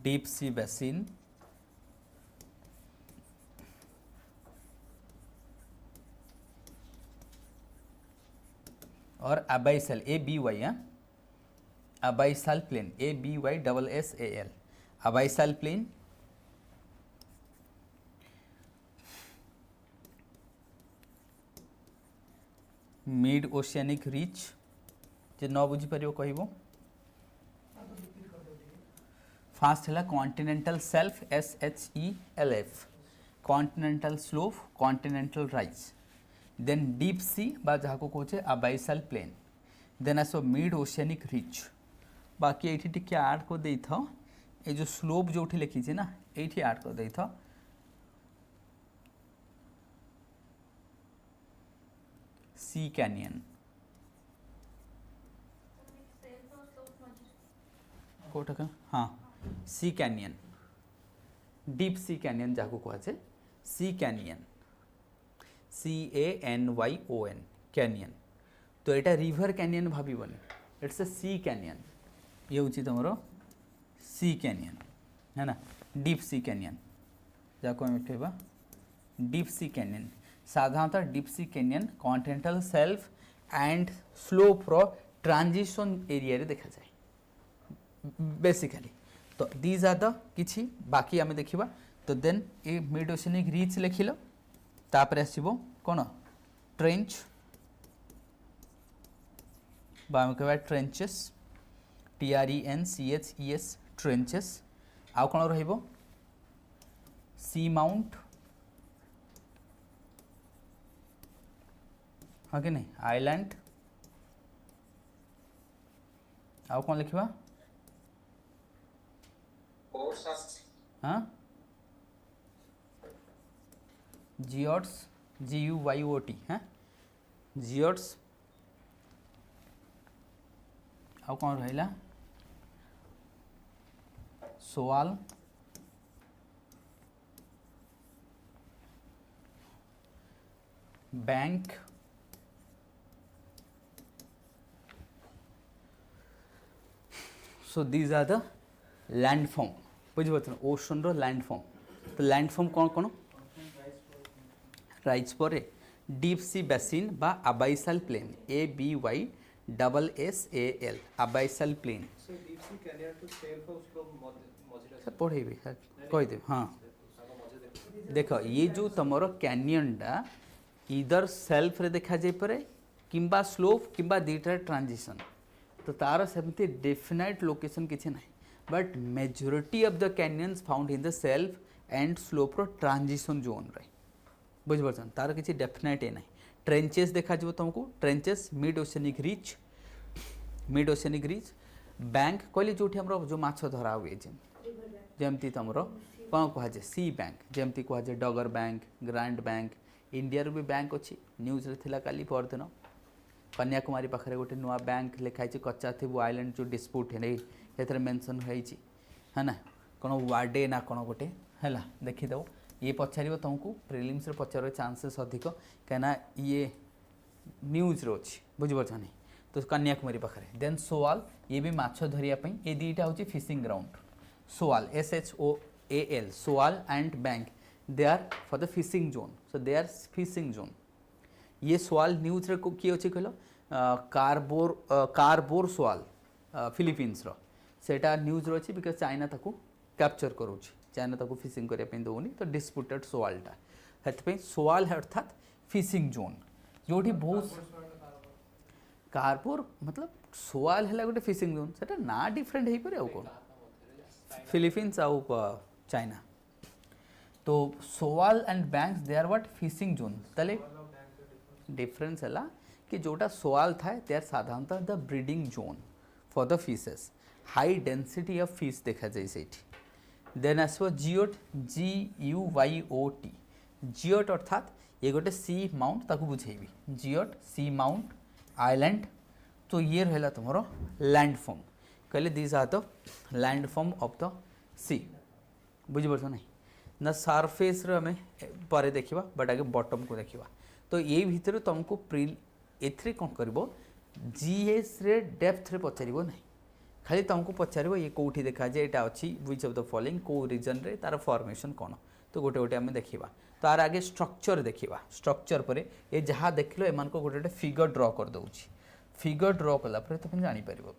deep sea basin और abyssal ABY abyssal plain ABYSSAL abyssal plain mid oceanic ridge जे न बुझी पारियो कहबो फास्ट है continental shelf SHELF continental slope continental rise then deep sea बा जहाँ को कहे अबाइसल प्लेन देन आस मिड ओशियानिक रिच बाकी ये टिके आड कर दे था ये जो स्लोप जो लिखी ना ये आड कर दे था सी कैनियन कोटा हाँ सी कैनियन डीप सी कैनियन जहाँ को कहे सी कैनियन CANYON कैनियन तो यहाँ रिवर कैनियन भावन इट्स ए सी कैनियन ये हूँ तुम सी कैनियन है ना डीप सी कैनियन जहाँ आम कह डीप सी कैनियन साधारणतः deep sea canyon continental shelf and slope रो ट्रांजिशन एरिया रे देखा जाए बेसिकली तो दीज आर द किछि बाकी आम देखा तो देन ए मिड ओशियानिक रिच लिखिल तापर आसो कौन ट्रेंच आम कह ट्रेंचेस TRENCHES ट्रेंचेस आउ कौन रहिबो सी माउंट हाँ कि नहीं आइलैंड आउ कौन लिखा हाँ जियोट्स GUYOT हाँ जियोट्स आउ कौन रहा shoal bank so these are the landform बुझे ओशन रो लैंडफॉर्म तो लैंडफॉर्म कौन कौन राइज पर डीप सी बेसिन बा abyssal plain ABYSSAL abyssal plain पढ़ेबी कहीदेव हाँ देख ये जो तुम कैनियन टा इधर सेल्फ रे देखा जाए पारे किंबा स्लोप किंबा दीटार ट्रांजिशन तो तार सेमती डेफिनाइट लोकेशन किसी ना but majority of the canyons found in the shelf and slope रो ट्रांजिशन जोन रे बुझिपार तार किसी डेफिनाइट ये ना ट्रेंचेस देखा तुमको trenches mid oceanic rich bank कहली जो जो माछ धरा हुए जमती तुम कौन कहुए सी बैंक जमती कहुए डगर बैंक ग्रांड बैंक इंडिया भी बैंक अच्छी न्यूज रे थिला काली परदिन कन्याकुमारी पाखे गोटे नुआ बैंक लिखाई कच्चा थी आइलैंड जो डिस्प्यूट है मेंशन है ना कौन वाडे ना कौन गोटे है देखीदेव ये पचार तुमको प्रिलिम्स पचार चांसेस अधिक कहीं ये न्यूज रो अच्छी बुझीपार नहीं तो कन्याकुमारी पाखे देन सोआल ये भी माछ धरियापी ये दुईटा हूँ fishing ground shoal SHOAL shoal and bank they are for the fishing zone so they are fishing zone ये सोआल न्यूज रे किए अच्छे कहल कारबोर सोआल फिलीपीन्स सेटा न्यूज रो अच्छी बिकज चाइना ताको कैप्चर करूँ चाइना ताको फिशिंग करने दौनी तो डिस्प्यूटेड सोआलटा से सोआल है अर्थात फिशिंग जोन जो बहुत कारपोर मतलब सोआल है गोटे फिशिंग जोन से ना डिफरेंट हो पारे कौन फिलीपीन्स आउ चाइना तो shoal and banks they are what fishing zone ताले डिफरेंस है कि जोटा सोआल था दे आर साधारणतः the breeding zone for the fishes high density of fish देखा जाए से देन आसो जियोट GUYOT जियोट अर्थात ये गोटे सी माउंट ताकू बुझेबी जियोट सी माउंट आइलैंड तो ये रहा तुम लैंडफॉर्म कहले these are the landform of the sea बुझीपार नहीं ना सरफेस आम पर देखा बट आगे बॉटम को देखा तो ये भितर तुमको प्रिल एथरे कौन कर GS रे डेप्थ रे पचार ना खाली तुमको पचार ये कौटी देखा जाए यहाँ अच्छी विच ऑफ द फॉलोइंग कौ रीजन रे तार फॉर्मेशन कौन तो गोटे गोटे आम देखा तो आर आगे स्ट्रक्चर देखा स्ट्रक्चर पर ये जहाँ देख लो एम गोटे गोटे फिगर ड्र कर दूँ फिगर ड्र कलापर तुम जापर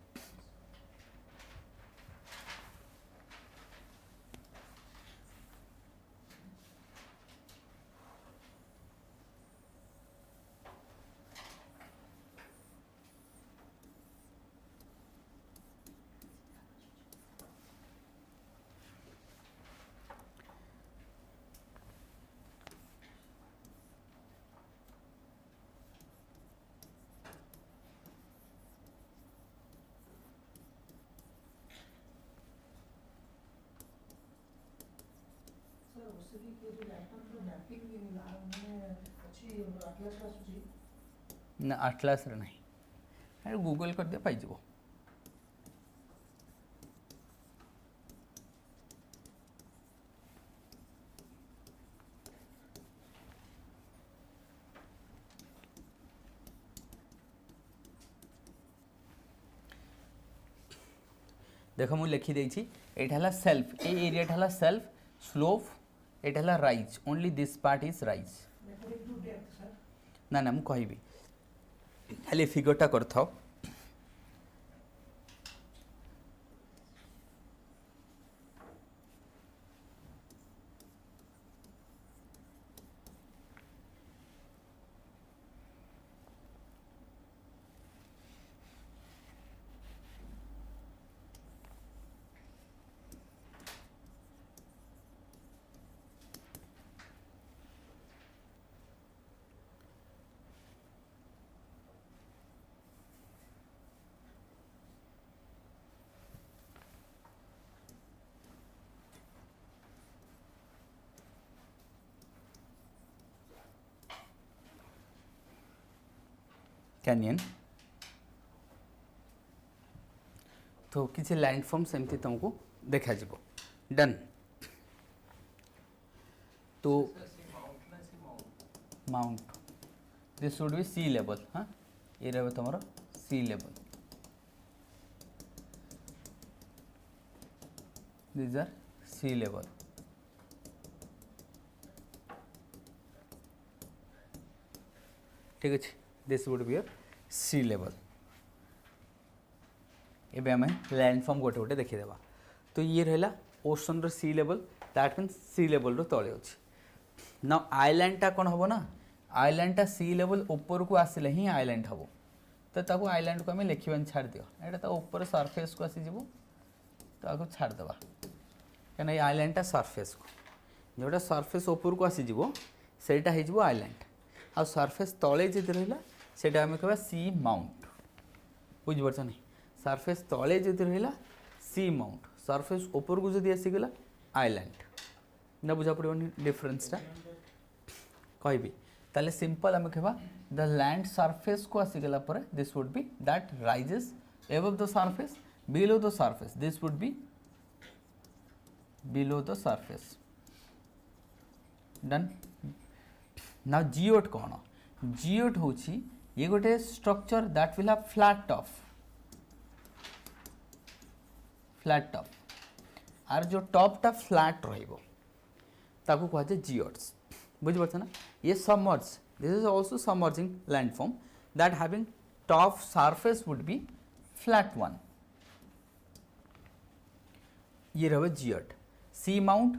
ना आटलास रे नहीं अरे गूगल कर दे पाई जीवो देख मुझे लिखिदे यहाँ सेल्फ ये एरिया सेल्फ स्लोप यहाँ rise only this part is rise ना ना मुझे कहबी खाली फिगरटा कर था कैनियन तो किसी लैंडफॉर्म सेमती तुमको देखा जीवो डन तो mount this should be sea level हाँ ये रहा तुम sea level this are sea level ठीक अच्छे this would be sea level एबे आम लैंडफॉर्म गोटे गोटे देखीदेवा तो ये रहा ocean sea level that means sea level तले अच्छे ना आइलैंड टा कौन हम ना आइलैंडटा सी लेवल ऊपर को आसिले ही आइलैंड हम तो ताको आइलैंड को आम लिखा छाड़ दियो एटा ऊपर सरफेस को आसीज तो छाड़देवा कहीं आइलैंडटा सरफेस को जोटा सरफेस ऊपर को आसीज सेटा हो आइलैंड आ सरफेस तले जी रहा से आम कह सी माउंट बुझीपार नहीं सरफेस तले जी रहा सी माउंट सरफेस ऊपर को जब आसीगला आइलैंड ना बुझा पड़ो डिफरेंसटा कहबी ताले सिंपल आम कह द लैंड सरफेस को आसीगला this would be that rises above the surface below the surface this would be below the surface done now guyot कौन जियोट हूँ ये गोटे structure that will have flat top are जो टॉपटा flat रहा कहुए जियोट्स बुझीपार ना ये submerge this is also submerging landform that having top surface would be flat one ये रहा जियोट सी माउंट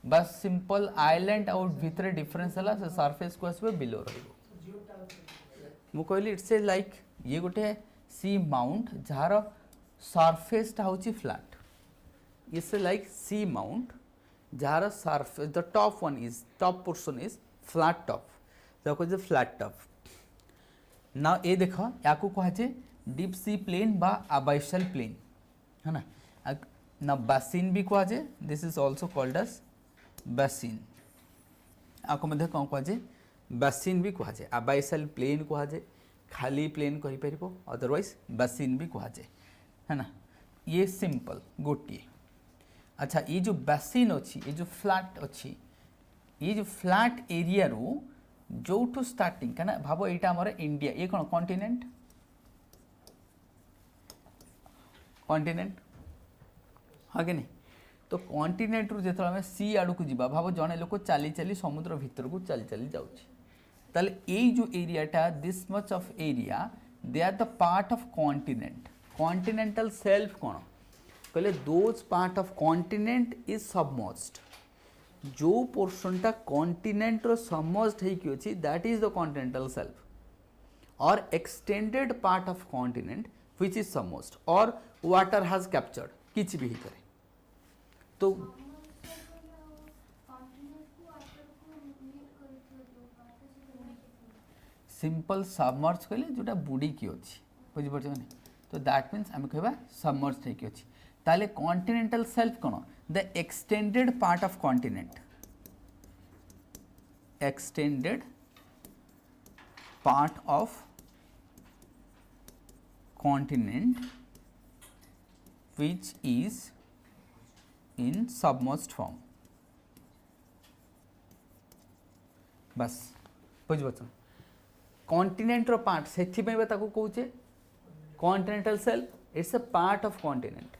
बस सिंपल आइलैंड आउट भितर डिफरेंस है से सरफेस को आसवे बिलो रु कहली इट्स ए लाइक ये गोटे सी माउंट जार सरफेसटा हूँ flat it's a like sea mount जार surface the top one is top portion is flat top कहे फ्लैट टॉप ना ये देख या कहुए डीप सी प्लेन बा अबाइसल प्लेन है ना बासिन भी कहुए this is also called as basin आपको मध्य कौन कहुए बासिन भी कहुए अबाइसल प्लेन कहुए खाली प्लेन कहीपर अदरवाइज बासिन भी कहुए है ना ये सिंपल गोटे अच्छा ये जो बासिन अच्छी ये जो फ्लैट अच्छी ये जो फ्लैट एरिया रू जो ठू स्टार्टिंग क्या भाव यहाँ आमर इंडिया ये कौन कॉन्टिनेंट हाँ कि नहीं तो कॉन्टिनेंट रू जो आम सी आड़ को जीवा भाव जड़े लोक चली चली समुद्र भितर को चली चली जाऊे ये जो एरियाटा this much of area they are the part of continent continental shelf कौन कहले those part of continent is submerged जो पोर्शनटा कॉन्टिनेंट रो सबमर्ज्ड होइकी अछि that is the continental shelf और extended part of continent which is submerged और water has captured किछि भी करे तो सिंपल सबमर्ज कहले जोटा बुड़ी की अछि बुझि पड़छ नहीं तो दैट मीन्स आम कहबा सबमर्ज होइकी अछि ताले कॉन्टिनेंटल सेल्फ कौन the extended part of continent extended part of continent which is in submerged form बस बुझे कॉन्टिनेंट रो पार्ट से कहे continental self it's a part of continent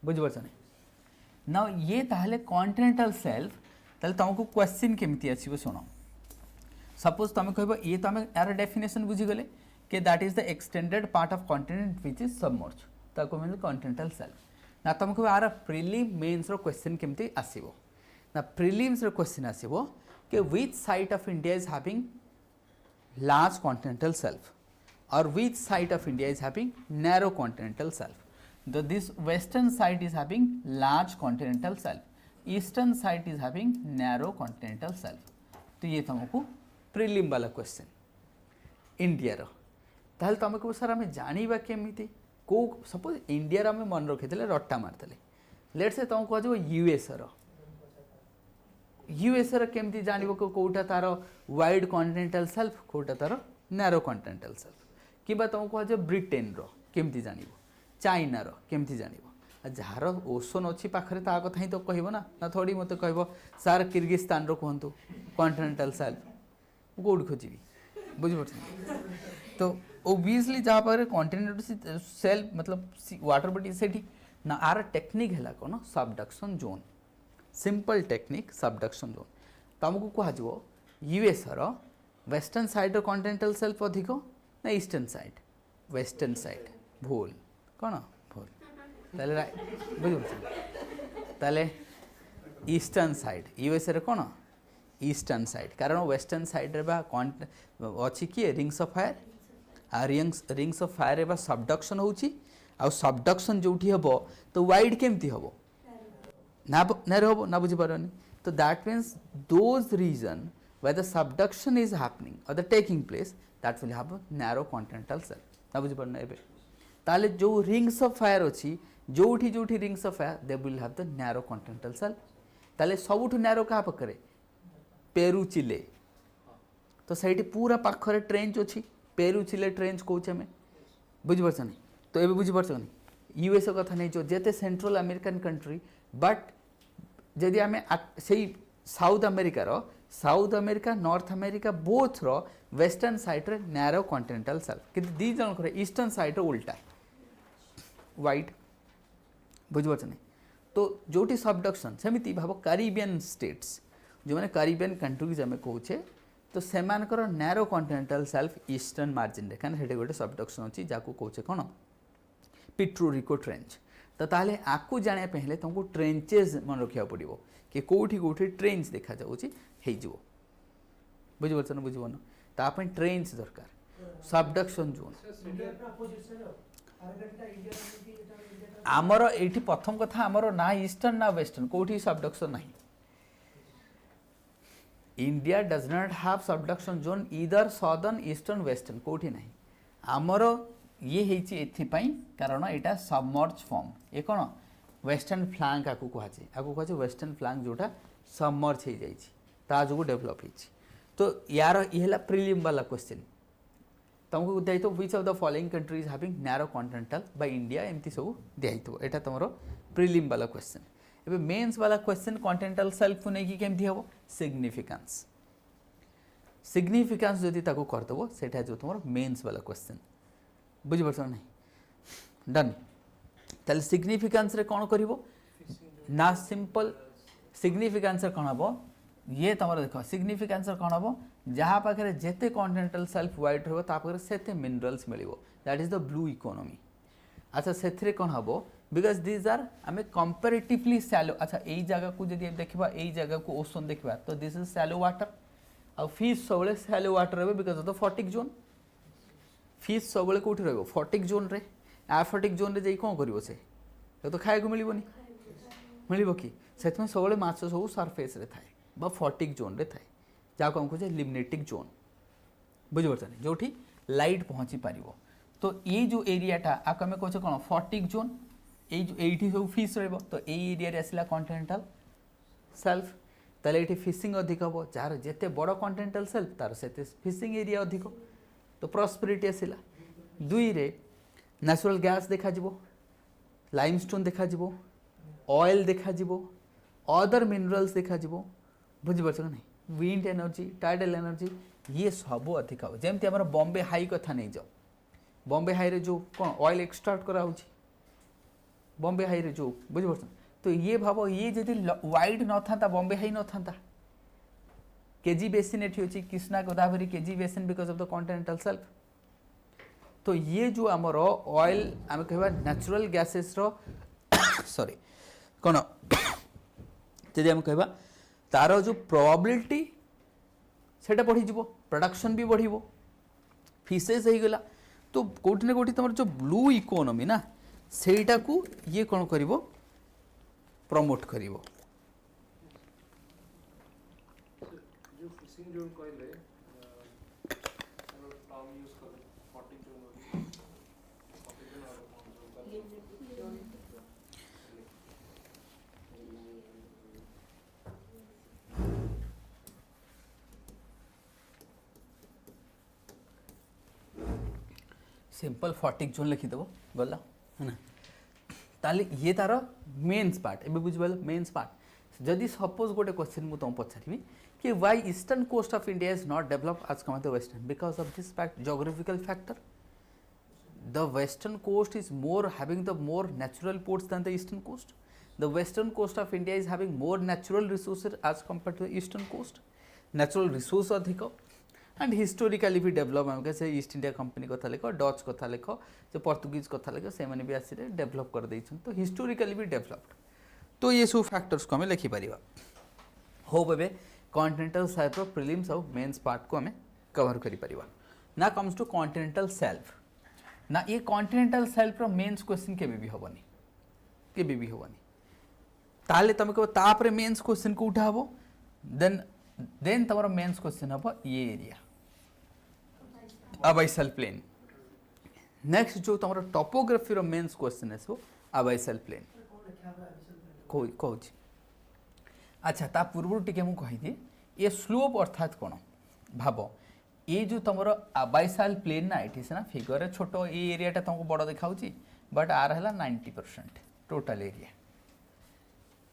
बुझे ना ये ताहले कॉन्टिनेंटल सेल्फ ताले तुमको क्वेश्चन केमती आसीबो सुनो सपोज तुम कह ये तो आम यार डेफिनेशन बुझीगले कि that is the extended part of continent which is submerge ताको मीन कॉन्टिनेंटल सेल्फ ना तुमको यार प्रिलिम मेन्स रो क्वेश्चन केमती आसीबो ना प्रिलिम्स रो क्वेश्चन आसीबो कि which side of India is having large continental shelf और which side of India is having narrow continental shelf this western side is having large continental shelf eastern side is having narrow continental shelf तो ये तुमको prelim वाला question India रो ताहले तुमको sir आम जानिबा केमिति को सपोज इंडिया रो आम मन रखिले रट्टा मारतले लेट से तुमको कह यूएस रो केमिति जानिबो कोटा तार वाइड कॉन्टिनेंटल सेल्फ कोटा तार नैरो कॉन्टिनेंटल सेल्फ किबा तुमको कह ब्रिटेन रो केमिति जानिबो चाइना रो केमती जानिबो जार ओशन अच्छी पाखरे ता कथा ही तो कहबो ना थोड़ी मत कहबो सार किर्गिस्तान रो कहंतु कॉन्टिनेंटल सेल्फ कोड खोजिबी बुझि पड़छ तो ओब्वियसली जहाँ पर कॉन्टिनेंट सेल्फ मतलब वाटर बॉडी सेठी ना आर टेक्निक हैला कोन subduction zone simple tectonic subduction zone तुमको कहजो यूएस रो वेस्टर्न साइड रो कॉन्टिनेंटल सेल्फ अधिक ना ईस्टर्न साइड वेस्टर्न साइड भूल कौन भूल ताले ईस्टर्न साइड यूएसए रे कौन ईस्टर्न साइड कारण वेस्टर्न साइड रे बा अच्छी किए रिंग्स ऑफ फायर आ रिंग्स ऑफ फायर बा सबडक्शन होची आ सबडक्शन जोठी हबो तो वाइड केमती हबो ना नैरो हबो ना बुझी पारनी तो that means those region where the subduction is happening or the taking place that will have a narrow continental cell ना बुझी पारना एबे ताले जो रिंग्स ऑफ फायर अच्छी जोठी rings of fire they will have the narrow continental shelf ताले सबुठु narrow कहा पाखरे पेरू चिले तो सही पूरा पाखरे ट्रेंच अच्छी पेरू चिले ट्रेंच कौचे हमें बुझीपारछ नहीं तो एबे बुझीपारछ नहीं यूएसए कथा नहीं जो जेते सेंट्रल अमेरिकन कंट्री बट जदि आम से South America North America both रो वेस्टर्न साइड रे नैरो कॉन्टिनेंटल सेल किंतु दी जन ईस्टर्न साइड रे उल्टा वाइड बुझीपारछ नहीं तो जोटी सबडक्शन सेमिति भाव कैरिबियन स्टेट्स जो मैंने कैरिबियन कंट्रीज आम कहे तो सेमानकर narrow continental shelf eastern margin रे कारण गोटे सबडक्शन अच्छी जहाँ कहे कौन पिट्रो रिको ट्रेंच तो ताले आकु जाना हेल्ले तुमको ट्रेंचेज मन रखा पड़ो कि कौटी कौटी ट्रेंच देखा हो बुझीपार ना बुझीपार ताप ट्रेंच दरकार सबडक्शन जोन आमर ये प्रथम कथा आमर ना ईस्टर्न ना वेस्टर्न कौटी सबडक्शन ना India does not have subduction zone either southern eastern western कौटी ना आमर ये एथिपाई कारण यहाँ सबमर्ज फॉर्म ये कौन वेस्टर्न फ्लांक आपको कहुचे वेस्टर्न फ्लांक जोटा सबमर्ज हो जाता जो डेभलप हो तो यार ये प्रिलिम वाला क्वेश्चन तुमको दिखाई which of the following countries having narrow continental by India एमती सब दिखाई यहाँ तुम प्रिलिम वाला क्वेश्चन एबे मेंस वाला क्वेश्चन कॉन्टिनेंटल सेल्फ को लेकिन केमती हम सिग्निफिकेंस जदि ताको करदेव सेटा जो तुम मेंस वाला क्वेश्चन बुझीपार नहीं डन ताले सिग्निफिकेंस रे कौन करिवो ना सिंपल सिग्निफिकेंस रे कौन हम ये तुम देख सिग्निफिकेंस कौन हम जहाँ पाखे जिते कॉन्टिनेंटल सेल्फ वाइड रहा से minerals mill that is the blue economy अच्छा से कौन हम बिकज दिज आर आम कंपेरेटिवली सैलो अच्छा यही जगह को जब देखा यही जगह को ओशन देखा तो दिस इज सैलो वाटर आ फिश सब सैलो वाटर रहे because of the photic zone fish सब कौटी रटिक जोन रे आफटिक जोन रे जाई कौन कर से तो खाया मिलबनी मिल कि से सब माछ सब सरफेस रे थाए बा फटिक जोन रे थाए जहाँ को हम कहे लिमिनेटिक जोन बुझीपार जो लाइट पहुँची पार तो ये जो एरियाटा आपको आम कहे कौन फटिक जोन ये सब फिश रहा तो यही एरिया आसला कॉन्टिनेंटल सेल्फ ताले ये फिशिंग अधिक हम जार जिते बड़ कॉन्टिनेंटल सेल्फ तार से फिशिंग एरिया अधिक तो प्रॉस्पेरिटी आसला दुई रे नेचुरल गैस देखा लाइमस्टोन देखा ऑयल देखा अदर मिनरल्स देखा बुझीपार नहीं विंड एनर्जी टाइडल एनर्जी ये सब अधिक हम जमती आम बॉम्बे हाई कथा नहीं जाओ बॉम्बे हाई रे जो कौन ऑयल एक्सट्रैक्ट करा बॉम्बे हाई रे जो बुझीपार तो ये भाव ये जदि वाइड न था बॉम्बे हाई न था केजी बेसिन एठी अच्छी Krishna Godavari KG basin because of the continental self तो ये जो आमर ऑयल आम कह नेचुरल गैसेस सॉरी कौन जदि आम कह तार जो प्रोबेबिलिटी सेटा बढ़ी प्रोडक्शन भी बढ़ फिशेज हो गला तो कौटी ना कौटी तुम जो ब्लू इकोनॉमी ना सेटा को ये कौन कर प्रमोट कर सिंपल फटिक जोन लिखिदेव गला है ना ताले ये तार मेन्स पार्ट एबे बुझिबाल मेन्स पार्ट जदि सपोज गोटे क्वेश्चन मु तुम पचारि कि why eastern coast of India is not develop as come the western because of this fact geographical factor the western coast is more having the more natural ports than the eastern coast the western coast of India is having more natural resources as compare to the eastern coast natural resource अधिक and historically भी develop आम से east India company कथा लिख Dutch कथा लिख जो पर्तुगीज कथा लिख से भी आसी डेभलप कर तो हिस्टोरिकाली भी डेभलप्ड तो ये सब फैक्टर्स को आम लिखिपर होप ए कॉन्टिनेंटल शेल्फ प्रिलिम्स और मेंस पार्ट को हमें कवर करि परिबा ना कम्स टू कॉन्टिनेंटल शेल्फ ना ये कॉन्टिनेंटल शेल्फ रो मेंस क्वेश्चन केबे भी होबनी ताले तुम कह तापर मेंस क्वेश्चन को उठाबो देन तमरो मेंस क्वेश्चन हबो ये एरिया अबाइसल प्लेन नेक्स्ट जो तमरो टोपोग्राफी रो मेंस क्वेश्चन है अबाइसल प्लेन कहूँ अच्छा ता पूर्व टिके मु कहि दी ये स्लोप अर्थात कौन भाव ये जो तुम अबाइसाल प्लेन ना ये ना फिगर छोट ये एरियाटा तुमको बड़ देखा बट आर है 90% टोटाल एरिया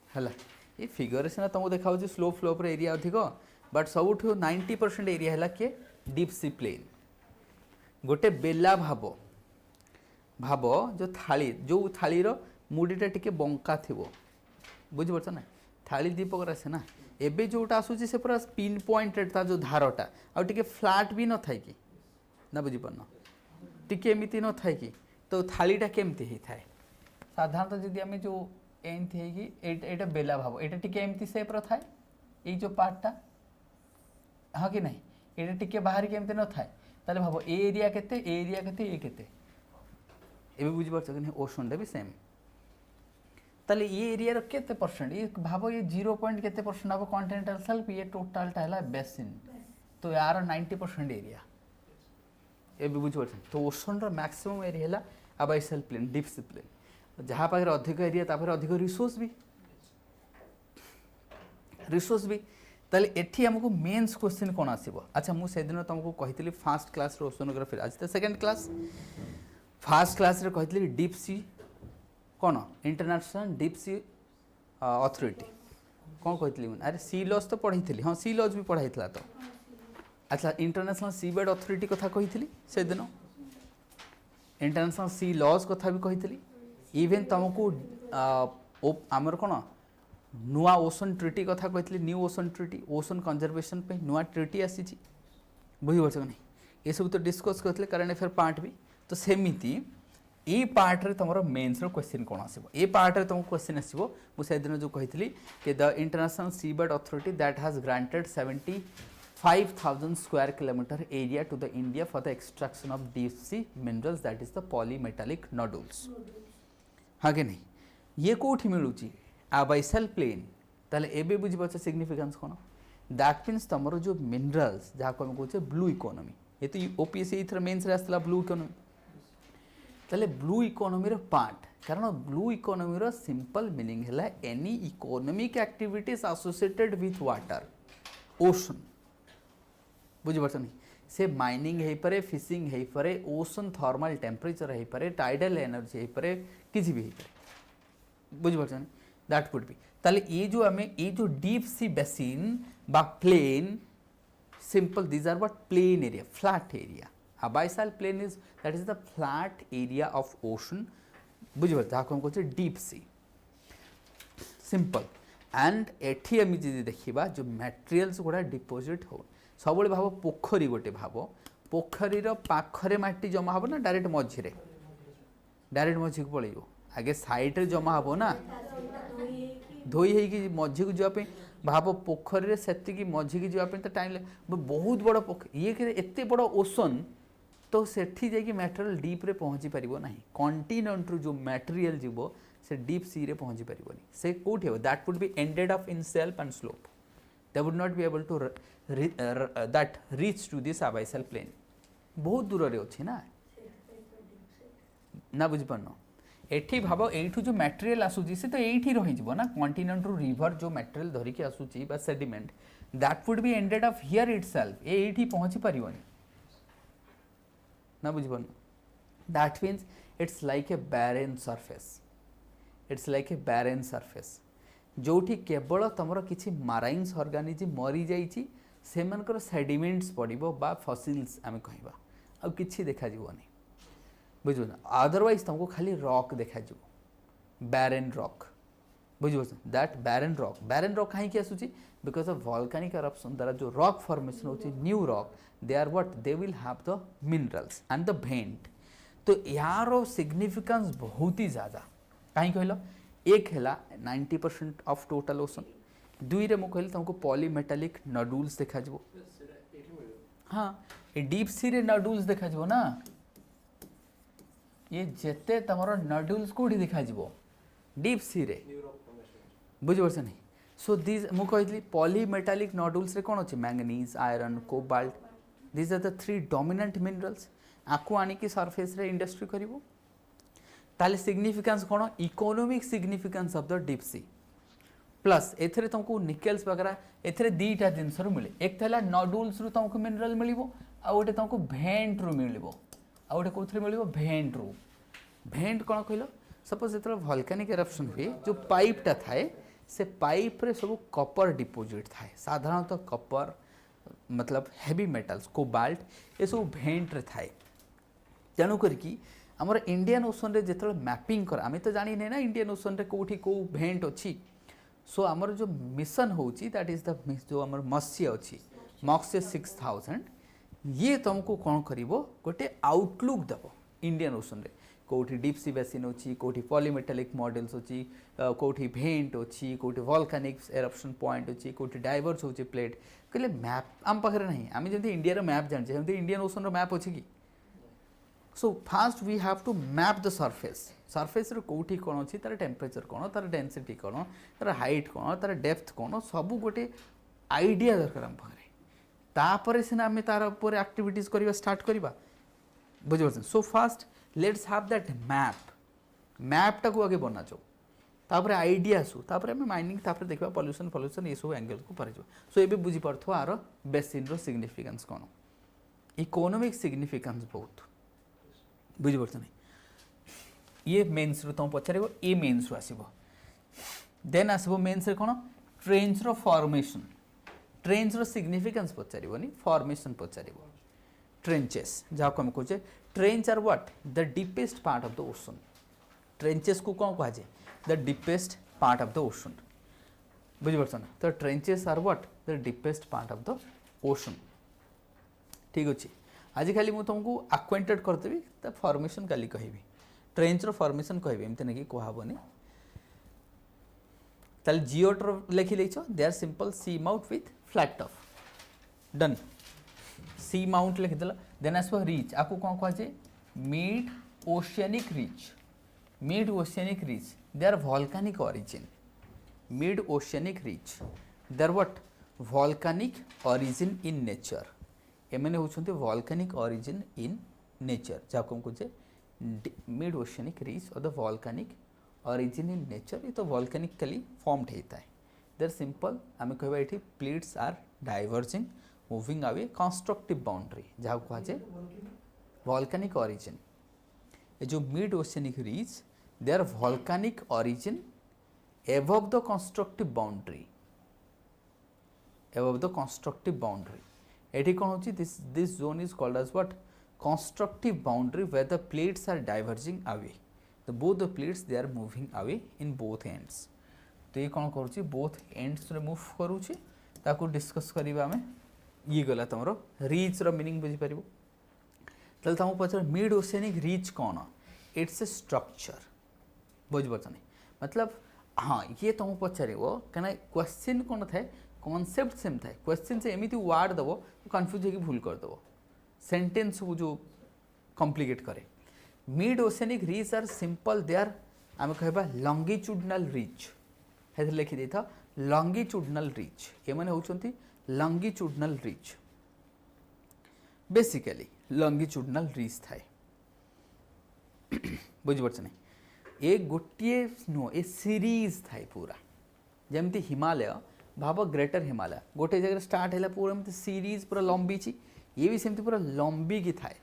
है ये फिगर सीना तुमको देखा स्लो फ्लोप एरिया अधिक बट सबुठ 90% एरिया है किए डीप सी प्लेन गोटे बेला भाव भाव जो थाली मुड़ीटा टिके बंका थी बुझीपार ना थाली दीपक आसे ना एबे जोटा आसूची से पूरा पिन पॉइंटेड था जो धारटा आउ टिके फ्लैट भी न थाई कि ना बुझीपारन टिके एमिति न थाई कि तो थालीटा केमती ही थाए साधारणतः जदि आम जो एमती है कि एटा बेला भाव एटा टिके एमती शेप रो थाए ये जो पार्टटा हाँ कि नहीं एटा टिके बाहर के एमती न थाए ताले भाव ए एरिया केते ये केते एबे बुझीपार कि नहीं ओशनटा भी सेम ताले ये एरिया केते परसेंट ये भाव ये 0 पॉइंट केते परसेंट हम कॉन्टिनेंटल शेल्फ ये टोटालटा है बेसिन तो यार 90% एरिया ये बुझीपार तो ओशन रो मैक्सिमम एरिया है अबाइसल प्लेन डीप सी प्लेन जहाँ पाखे अधिक एरिया तापर अधिक रिसोर्स भी ताले एठी हमको मेंस क्वेश्चन कौन आसीबो अच्छा मु से दिन तुमको कहितली फर्स्ट क्लास रो ओशनोग्राफी आज तो सेकंड क्लास फर्स्ट क्लास रे कहितली डीप सी कौन इंटरनेशनल डीप सी अथॉरिटी कौन कही अरे सी लॉज तो पढ़ी थी हाँ सी लॉज भी पढ़ाई तो अच्छा इंटरनेशनल सी बेड अथॉरिटी कथा कही से दिन इंटरनेशनल सी लॉज कथा भी कही इवेन तुमको आमर कौन नुआ ओशन ट्रिटी कथा कही new ocean treaty ocean conservation पे नुआ ट्रिटी आसी बुझीपार नहीं ये सब तो डिस्कस करते करेंट अफेयर पार्ट भी तो सेमिति ये पार्ट रे तुम मेन्स रो क्वेश्चन कौन आसो ये पार्ट रे तुमको क्वेश्चन आसो मुझे दिन जो कही कि the international seabed authority that has granted 75,000 square kilometre area to the India for the extraction of deep sea minerals that is the polymetallic nodules हाँ कि नहीं ये कौटी मिलूँ अबाइसल प्लेन ताले एबे बुझीपार सिग्निफिकेंस कौन दैट मीन्स तुम जो मिनरल्स जहाँ को कहे ब्लू इकोनॉमी ये तो ओपीएससी इथर मेंस रे आसला ब्लू इकोनॉमी ताले ब्लू इकोनॉमी रो पार्ट कारण ब्लू इकोनॉमी रो सिंपल मीनिंग है any economic activities associated with water ocean बुझीपार नहीं से माइनिंग है पारे फिशिंग है पारे ओशन थर्मल टेम्परेचर है पारे टाइडल एनर्जी है पारे किसी भी है पारे बुझीपार नहीं दैट वुड बी ताले ये जो हमें ये जो डीप सी बेसिन बा plain simple these are what plain area flat area abyssal plain is that is the flat area of ocean बुझीपार जहाँ को हम कहते डीप सी सिंपल एंड एठी आम जी देखा जो मटेरियल्स गुड़ा डिपोजिट हो सब भाव पोखरी गोटे भाव पोखरीर पाखरे माटी जमा हम ना डायरेक्ट मझे मझी को पलैब आगे साइड्रे जमा हम ना धोई होगी मझी को जावाई भाव पोखरी से मझी की जावाई तो टाइम बहुत बड़ पोखरी ये एत बड़ ओशन तो सेठी जाकि मटेरियल डीप रे पहुँची पारिबो नहीं कॉन्टिनेंट रू जो मटेरियल जीवो से डीप सी रे पहुँची पारिबोनी से कोठी हो that would be ended up in shelf and slope they would not be able to that reach to this abyssal plain बहुत दूर रे अछि ना बुझी पारनो एठी भाव एठू जो मटेरियल आसुची से तो एठी रही जीवो ना कॉन्टिनेंट रू रिवर जो मटेरियल धरिकी आसुची बा sediment that would be ended up here itself एठी पहुँची पारिबोनी ना बुझीपार that means it's like a barren surface जोठी केवल तुम किसी माराइन्स ऑर्गेनिज्म मरी जाइए से सेडिमेंट्स पड़ो बा फसिल्स आम कहवा आ कि देखा बुझ अदरवाइज तुमको खाली रॉक देखा बैरेन रॉक बुझीपार दैट बैरेन रॉक कहीं आसूँ बिकज ऑफ वॉल्केनिक एरप्शन द्वारा जो रॉक फॉर्मेशन होची new rock they are what they will have the minerals and the vent तो यार सिग्निफिकेंस बहुत ही ज़्यादा कहीं कहल एक है 90% ऑफ टोटल ओशन दुई रे कहली तुमको पॉलीमेटालिक नडुल्स देखा जिवो हाँ ये डीप सी रे नडुल्स देखा जिवो ना ये जेते तमरो नडुल्स कोठी देखा जिवो डीप सी रे बुझ परछ नहीं सो दिस मु कहली पॉलीमेटालिक नडुल्स रे कोन अछि manganese iron cobalt this are the three dominant minerals आकु आनी की सरफेस रे इंडस्ट्री करिवो ताले सिग्निफिकेंस कोन economic significance of the deep sea plus एथरे तुमको निकेल्स वगैरह एथरे दीटा जिनस रु मिले एक थला नडुल्स रु तुमको मिनरल मिलिवो आ ओटे तुमको भेंट रु मिलिवो आ ओटे कोथरे मिलिवो भेंट रु भेंट कोन कहलो सपोज जेतरा वोल्केनिक इरप्शन हुए जो पाइपटा थाए से पाइप रे सब कॉपर डिपोजिट थाए साधारणतः कॉपर मतलब हेवी मेटल्स कोबाल्ट ये सब भेंट रे थाए तेणु करके आमर इंडियन ओशन रे जेतरा मैपिंग कर आमे तो जानि नै ना इंडियन ओशन रे कोठी को भेंट अछि सो आमर जो मिशन होची दैट इज द जो आमर मत्स्य अछि मत्स्य 6000 ये तुमको कौन करिवो गोटे आउटलुक दबो इंडियन ओशन रे कोठी डीप सी बेसिन अछि कोठी पॉलीमेटालिक मॉडल्स अछि कोठी भेंट अछि कोठी वोल्केनिक एरप्शन पॉइंट अछि कोठी डाइवर्स होछि प्लेट कहले मैप आम पाखरे नहीं आमी जंती इंडिया रो मैप जान जे जंती इंडियन ओशन रो मैप अछि की so first we have to map the surface रो कोठी कोन अछि तार टेम्परेचर कोन तार डेंसिटी कोन तार हाइट कोन तार डेप्थ कोन सब गोटे आइडिया दरकार हम पाखरे तापर सिना आमे तार ऊपर एक्टिविटीज करबा स्टार्ट करबा बुझबो so first let's have that map टाको आगे बना जाओ तापर आइडिया आसु तापर आमे माइनिंग तापर देखबा पॉल्यूशन ये सब एंगल को पारे जो सो एबे बुझी परथो आरो बेसिन रो सिग्निफिकेंस कोन इकोनॉमिक सिग्निफिकेंस बहुत बुझी परछ नहीं ये मेंस रो तुम पचारिबो ए मेंस रो आसीबो देन आसीबो मेंस रे कोन ट्रेंच रो फॉर्मेशन ट्रेंच रो सिग्निफिकेंस पचारिबोनी फॉर्मेशन पचारिबो ट्रेंचेस जहाँ को हम कहे trench are what the deepest part of the ocean trenches को कौन कह जाए the deepest part of the ocean बुझिपार ना तो trenches are what the deepest part of the ocean ठीक अच्छे आज खाली मुझे तुमको आक्वेंटेड करदेवी ता फॉर्मेशन काली कहबी ट्रेंच रो फॉर्मेशन कहबी एमती नहीं कि कहबनी ताल जियोटर लिखि लेछ they are simple seamount with flat top done seamount लिखि देला देन आसो रीच आकु कोन कह जे mid oceanic ridge they are volcanic origin mid oceanic ridge they are what volcanic origin in nature एमने होछन्ते वोल्केनिक ओरिजिन इन नेचर जाको को जे मिड ओशियनिक रीच और the volcanic origin in nature ये तो वोल्केनिकली फॉर्म्ड होता है देयर सिंपल आमे कहबा एठी plates are diverging moving away constructive boundary जहाँ कहा जाए वोल्केनिक ओरिजिन ये जो mid oceanic ridge they are volcanic origin above the constructive boundary एठी कौन होची this zone is called as what constructive boundary where the plates are diverging away the both the plates they are moving away in both ends तो ये कौन करूची both ends रे move करूची ताको डिस्कस करिबा हमें ये गला तुम रीच रो मीनिंग बुझी पार तले तुमको पचार मिड ओशियनिक रीच कौन इट्स ए स्ट्रक्चर बुझिपार नहीं मतलब हाँ ये तुमको पचार क्या क्वेश्चन कौन थाए कॉन्सेप्ट सेम थाए क्वेश्चन से एमती वार्ड दब कन्फ्यूज होगी भूल करदेव सेंटेंस को जो कॉम्प्लिकेट करे mid oceanic ridge are simple they are आम कहबा लंगिट्यूडनल रीच है लिखि दे था लंगिट्यूडनल रीच ये माने होचंती लंगिट्यूडनल रीच बेसिकली लंगिट्यूडनल रीच थाए बुझिपार नहीं एक गोटे नुह ए सीरीज थाए पूरा जमती हिमालय भाव ग्रेटर हिमालय गोटे जगह स्टार्ट है पूरा एमती सीरीज पूरा लंबी ये भी सेमती पूरा लंबी की थाए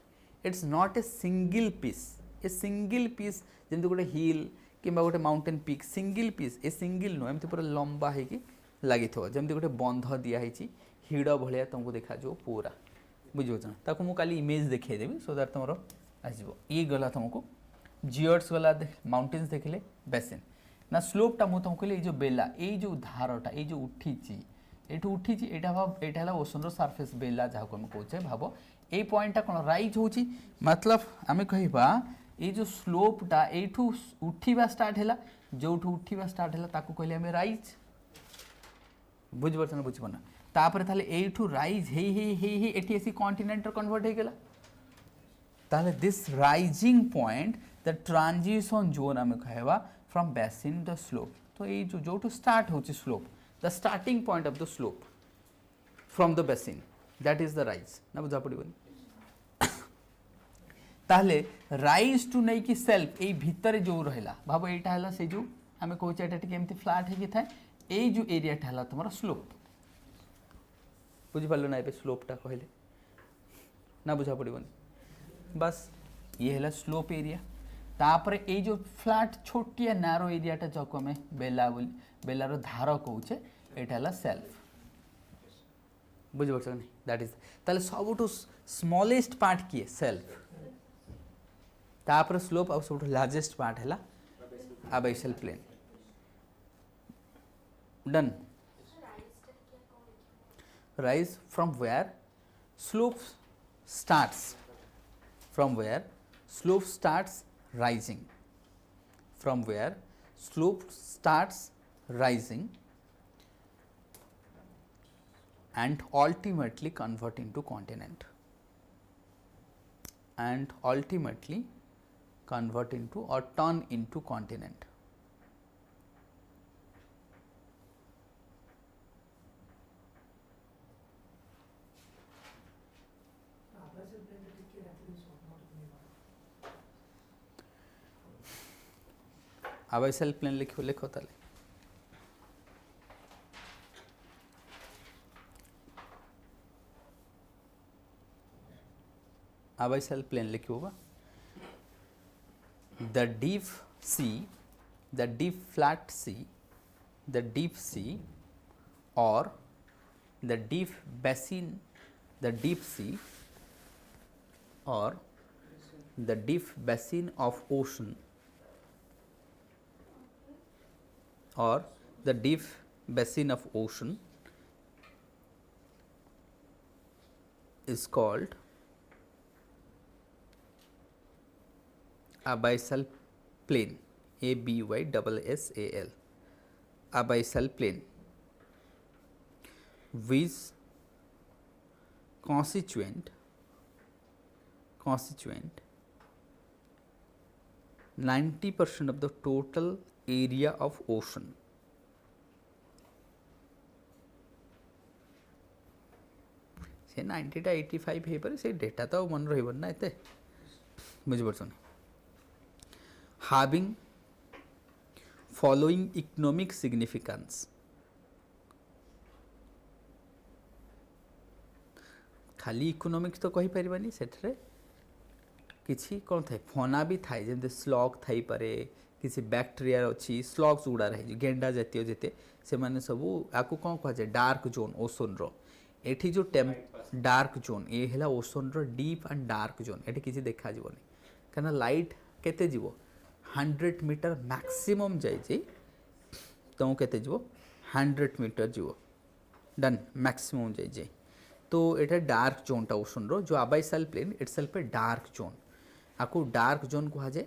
it's not a single piece जमती गोटे हिल कि गोटे mountain peak single piece a single नुह एमती पूरा लंबा है लगी जमती गोटे बंध दिखाई हिड़ भाया तुमको देखा पूरा बुझे ताकू मुझे काली इमेज देखदेवी सो दैट तुम आसो ये गला तुमको जियर्स गला माउंटेन्स देखिले बेसिन ना स्लोपटा मुझे तुमको कहली जो बेला ये जो धारटा ये जो उठी उठी यहाँ ओशन सरफेस बेला जहाँ को कहे भाव ये पॉइंटा कौन राइज हो मतलब आम कह ये जो स्लोपटा यू उठा स्टार्ट है जो उठा स्टार्ट है कहले आम राइज बुझिपार ना बुझिपार ना तापर ताले एठू राइज हे एठी एसी कॉन्टिनेंट कन्वर्ट हे गेला ताले this rising point the transition zone आम कहवा फ्रॉम बेसिन द स्लोप तो ये जो टू स्टार्ट होची slope the starting point of the slope from the basin that is the rise ना बुझा पड़िबनी ताहले राइज टू नहीं कि सेल्फ ए भितर जो रहला भाव एटा हला से जो आमे कहूचे एटा टिके एमती फ्लैट हे कि थाए ए जो एरिया टा हला तुम्हारा स्लोप बुझि पालो ना ए स्लोप टा कहले ना बुझा पड़िबनी बस ये हला स्लोप एरिया तापर ए जो फ्लैट छोटिया नैरो एरिया टा जको हमें बेला बोली बेलार धार कहूचे एटा हला सेल्फ बुझि पारछ नहीं दैट इज ताले सबटू स्मॉलेस्ट पार्ट किए सेल्फ तापर स्लोप और सब लार्जेस्ट पार्ट है abyssal plain done rise from where slope starts from where slope starts rising from where slope starts rising and ultimately convert into continent and ultimately convert into or turn into continent. abyssal plane लिखो ताले abyssal plane लिखियो बा the deep sea the deep flat sea the deep sea or the deep basin the deep sea or the deep basin of ocean or the deep basin of ocean is called abyssal plane abyssal abyssal plane which constituent 90% of the total area of ocean से 90 टा 85 हे पर से data तो मन रहिबन ना एते बुझि परछन having following economic significance खाली इकोनॉमिक्स तो कहि परिबानी सेठरे किछि कोन थाए फना भी थाए जेते स्लग थाई पारे किछि बैक्टीरिया अछि स्लग्स उडा रही गेंडा जातीय जेते से माने सब आकु कोन कह जे डार्क जोन ओजोन रो एठी जो डार्क जोन ए हेला ओजोन रो डीप एंड डार्क जोन एठी किछि देखा जीवनी कना लाइट केते जीवो 100 मीटर मैक्सिमम जाइए तो केते जीवो 100 मीटर जीवो डन मैक्सिमम जाइए तो एटा डार्क जोन टा ओशन रो जो abyssal plain itself a dark zone आकु डार्क जोन कहा जाए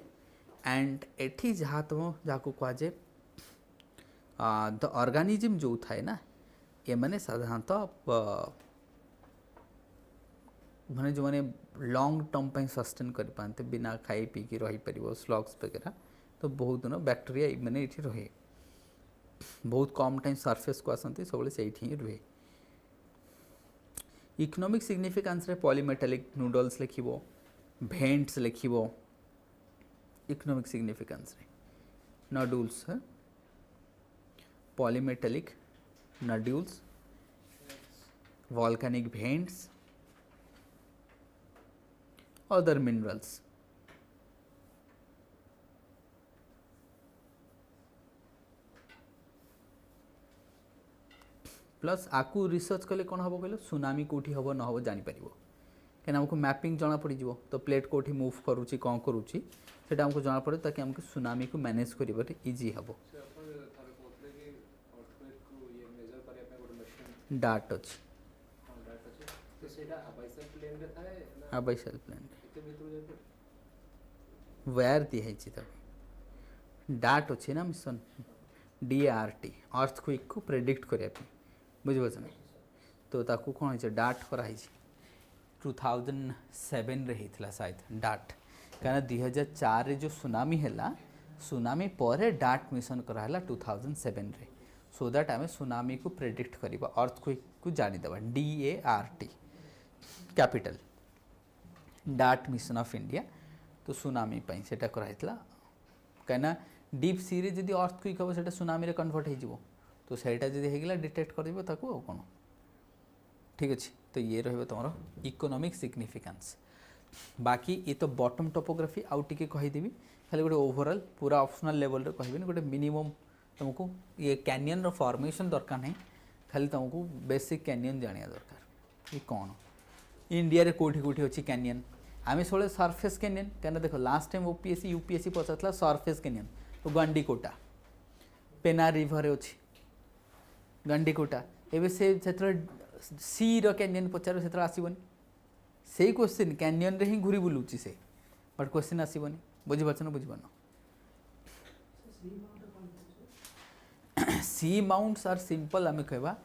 एंड एठी जहाँ तुम जाको कहा जाए द ऑर्गेनिज्म जो थाए ना ये माने साधारणतः माने जो माने लॉन्ग टर्म पे सस्टेन कर पाते बिना खाई पी की रही पार स्लग्स वगैरह तो बहुत दिन बैक्टीरिया माने ये रहे बहुत कम टाइम सरफेस को आसती सब से ही रुहे इकोनॉमिक सिग्निफिकेंस रे पॉलीमेटालिक नूडल्स लिखिबो भेंट्स लिखिबो इकोनॉमिक सिग्निफिकेंस रे nodules polymetallic nodules volcanic vents other minerals plus आकु रिसर्च कले कौन हम कहले सुनामी कोठी हम न हम जानी पारिबो कहीं हमको मैपिंग जना पड़ जिवो तो प्लेट कोठी मूव करूची कौन करूची सेटा हमको जना पड़े ताकि हमको सुनामी को मैनेज करिबारे इजी हबो डाट अछि तो सेटा अबाइसल प्लेन रे थाए ना अबाइसल प्लेन वेयर दिखाई तब डाट अच्छे ना मिशन DART अर्थक्वेक को प्रेडिक्ट करने बुझिपार ना तो ताकू कौन है डाट कराई 2007 रे होता शायद डाट कहीं 2004 रे जो सुनामी है सुनामी पर डाट मिशन कराला 2007 रे सो दैट आम सुनामी को प्रेडिक्ट करवा अर्थक्वेक को जानीदे DART capital dot mission of India तो सुनामी से कराई कहीं डीप सी रे जदि अर्थक्वेक हम से सुनामी रे कन्वर्ट हो तो सहीटा जब होगा डिटेक्ट कर कौन ठीक अच्छे तो ये रही तुम इकोनॉमिक सिग्निफिकेंस बाकी ये तो बॉटम टोपोग्राफी आउ टिके कहीदेवी खाली गोटे ओवरऑल पूरा ऑप्शनल लेवल रे कहबेनी गोटे मिनिमम तुमको ये कैनियन रो फॉर्मेशन दरकार नहीं खाली तुमको बेसिक कैनियन जानिया दरकार ये कौन इंडिया रे कोठी कोठी अच्छी कैनियन आम सब सरफेस कैनियन कहीं देख लास्ट टाइम OPSC UPSC पचार सरफेस कैनियन तो गंडीकोटा पेनार रिवर अच्छी गंडीकोटा एवं से सी रो कैनियन पचार से आसबनी से क्वेश्चन कैनियन रे ही घूरी बुलूची से बट क्वेश्चन आसबनी बुझीपार ना बुझीपार सी माउंट्स आर सिंपल आम कहवा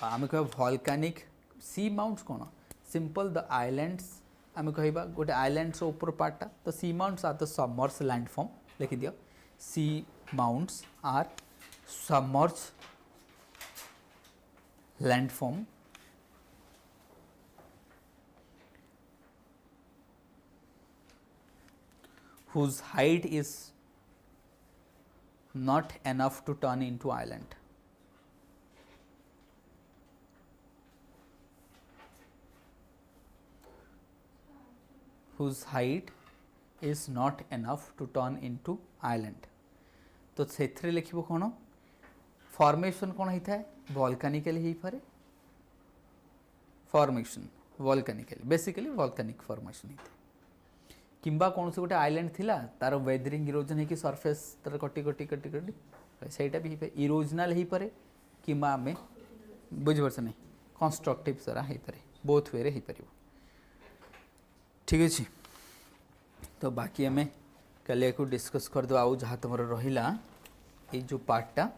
आम कह वॉल्केनिक सी माउंट्स कौन सिंपल द आइलैंड्स आम कहवा गोटे आइलैंड्स ऊपर पार्टा तो seamounts are the submerge landform लिखि दियो seamounts are submerge landform whose height is not enough to turn into island. Whose height is not enough to turn into island. तो से लिखिबो कौन फॉर्मेशन कौन होता है वॉल्केनिकली हो पारे फॉर्मेशन वॉल्केनिकली बेसिकली वॉल्केनिक फॉर्मेशन होता है किंबा कौन से गोटे आइलैंड थिला तार वेदरिंग इरोजन है कि सरफेस तार कटी कटी कटी कटी सहीटा भी इरोजनाल हो पारे किंबा आम बुझीपार नहीं कंस्ट्रक्टिव सारा हो पारे बोथ वे रे हो पार ठीक अच्छे तो बाकी आम कल को डिस्कस करदे आउ जहाँ तुम रहा ये जो पार्टा